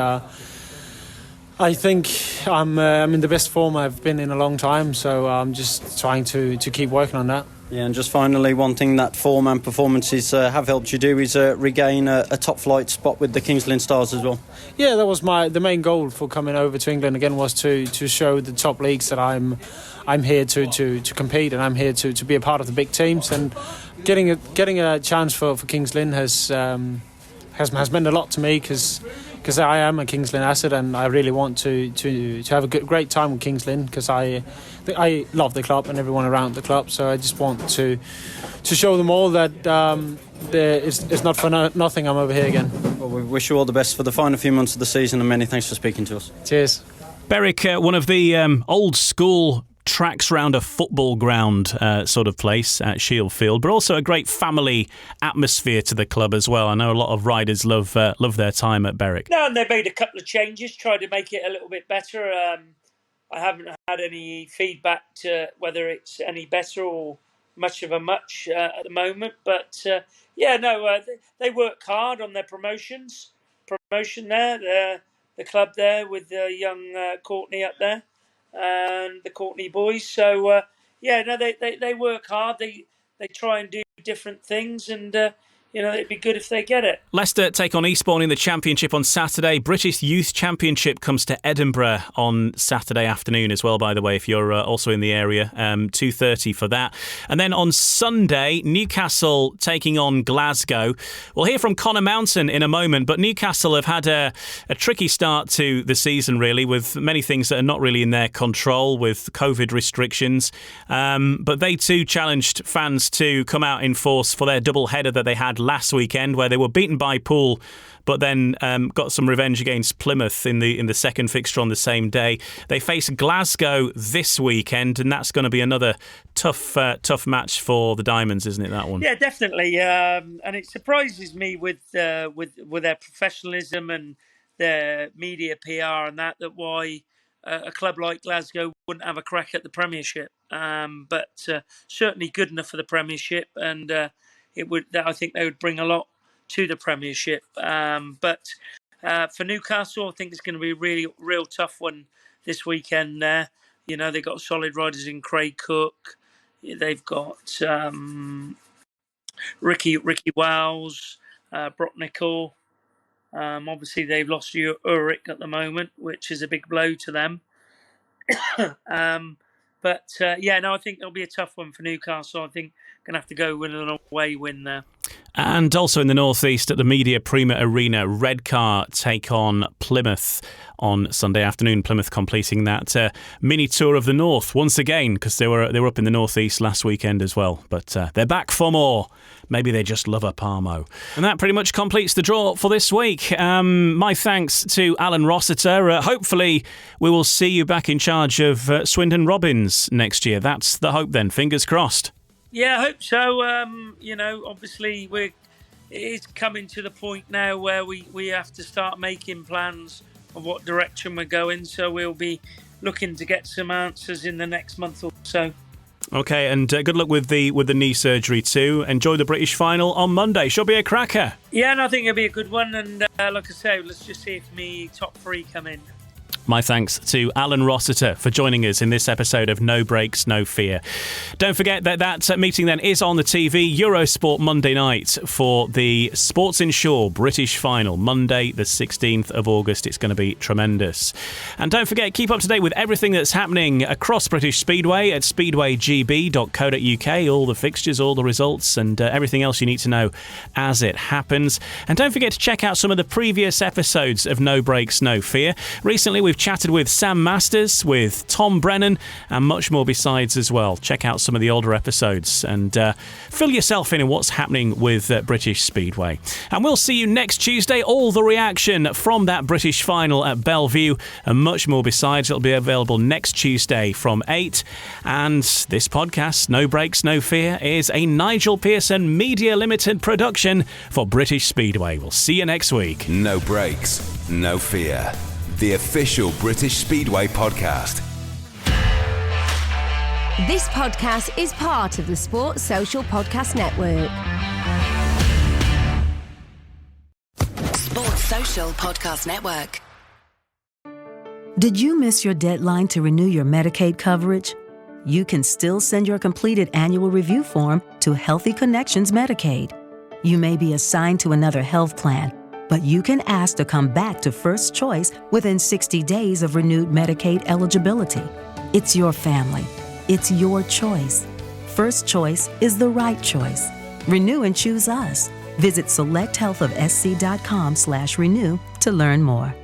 I think I'm in the best form I've been in a long time, so I'm just trying to keep working on that. Yeah, and just finally, one thing that form and performances have helped you do is regain a top flight spot with the King's Lynn Stars as well. Yeah, that was the main goal for coming over to England again, was to show the top leagues that I'm here to compete, and I'm here to be a part of the big teams, and getting a chance for King's Lynn has meant a lot to me, because because I am a Kings Lynn asset, and I really want to have a great time with Kings Lynn, because I love the club and everyone around the club. So I just want to show them all that it's not for nothing I'm over here again. Well, we wish you all the best for the final few months of the season, and many thanks for speaking to us. Cheers. Berwick, one of the old school tracks round a football ground sort of place at Shield Field, but also a great family atmosphere to the club as well. I know a lot of riders love their time at Berwick. No, and they made a couple of changes, tried to make it a little bit better. I haven't had any feedback to whether it's any better or much of a much at the moment, but they work hard on their promotion there, the club there with the young Courtney up there and the Courtney boys. So they work hard. They try and do different things, and it'd be good if they get it. Leicester take on Eastbourne in the Championship on Saturday. British Youth Championship comes to Edinburgh on Saturday afternoon as well, by the way, if you're also in the area. 2:30 for that. And then on Sunday, Newcastle taking on Glasgow. We'll hear from Connor Mountain in a moment, but Newcastle have had a tricky start to the season, really, with many things that are not really in their control with COVID restrictions. But they too challenged fans to come out in force for their double header that they had last weekend, where they were beaten by Poole, but then got some revenge against Plymouth in the second fixture on the same day. They face Glasgow this weekend, and that's going to be another tough match for the Diamonds, isn't it? That one. Yeah, definitely. And it surprises me with their professionalism and their media PR and that why a club like Glasgow wouldn't have a crack at the Premiership. But certainly good enough for the Premiership, and I think they would bring a lot to the Premiership. But for Newcastle, I think it's going to be a really real tough one this weekend there. They've got solid riders in Craig Cook. They've got Ricky Wells, Brotnickel. Obviously, they've lost Ulrich at the moment, which is a big blow to them. I think it'll be a tough one for Newcastle. I think going to have to go with an away win there. And also in the northeast at the Media Prima Arena, Redcar take on Plymouth on Sunday afternoon. Plymouth completing that mini tour of the north once again, because they were up in the northeast last weekend as well. But they're back for more. Maybe they just love a Palmo. And that pretty much completes the draw for this week. My thanks to Alun Rossiter. Hopefully we will see you back in charge of Swindon Robins next year. That's the hope then. Fingers crossed. Yeah, I hope so. Obviously it's coming to the point now where we have to start making plans of what direction we're going. So we'll be looking to get some answers in the next month or so. Okay, and good luck with the knee surgery too. Enjoy the British final on Monday. Should be a cracker. Yeah, and I think it'll be a good one. And like I say, let's just see if me top three come in. My thanks to Alun Rossiter for joining us in this episode of No Breaks, No Fear. Don't forget that meeting then is on the TV, Eurosport Monday night for the Sports Insure British FInal, Monday the 16th of August. It's going to be tremendous. And don't forget, keep up to date with everything that's happening across British Speedway at speedwaygb.co.uk, all the fixtures, all the results, and everything else you need to know as it happens. And don't forget to check out some of the previous episodes of No Breaks, No Fear. Recently, we've chatted with Sam Masters, with Tom Brennan, and much more besides as well. Check out some of the older episodes and fill yourself in on what's happening with British Speedway. And we'll see you next Tuesday. All the reaction from that British final at Bellevue and much more besides. It'll be available next Tuesday from 8. And this podcast, No Breaks, No Fear, is a Nigel Pearson Media Limited production for British Speedway. We'll see you next week. No Breaks, No Fear. The official British Speedway podcast. This podcast is part of the Sports Social Podcast Network. Sports Social Podcast Network. Did you miss your deadline to renew your Medicaid coverage? You can still send your completed annual review form to Healthy Connections Medicaid. You may be assigned to another health plan, but you can ask to come back to First Choice within 60 days of renewed Medicaid eligibility. It's your family. It's your choice. First Choice is the right choice. Renew and choose us. Visit selecthealthofsc.com/renew to learn more.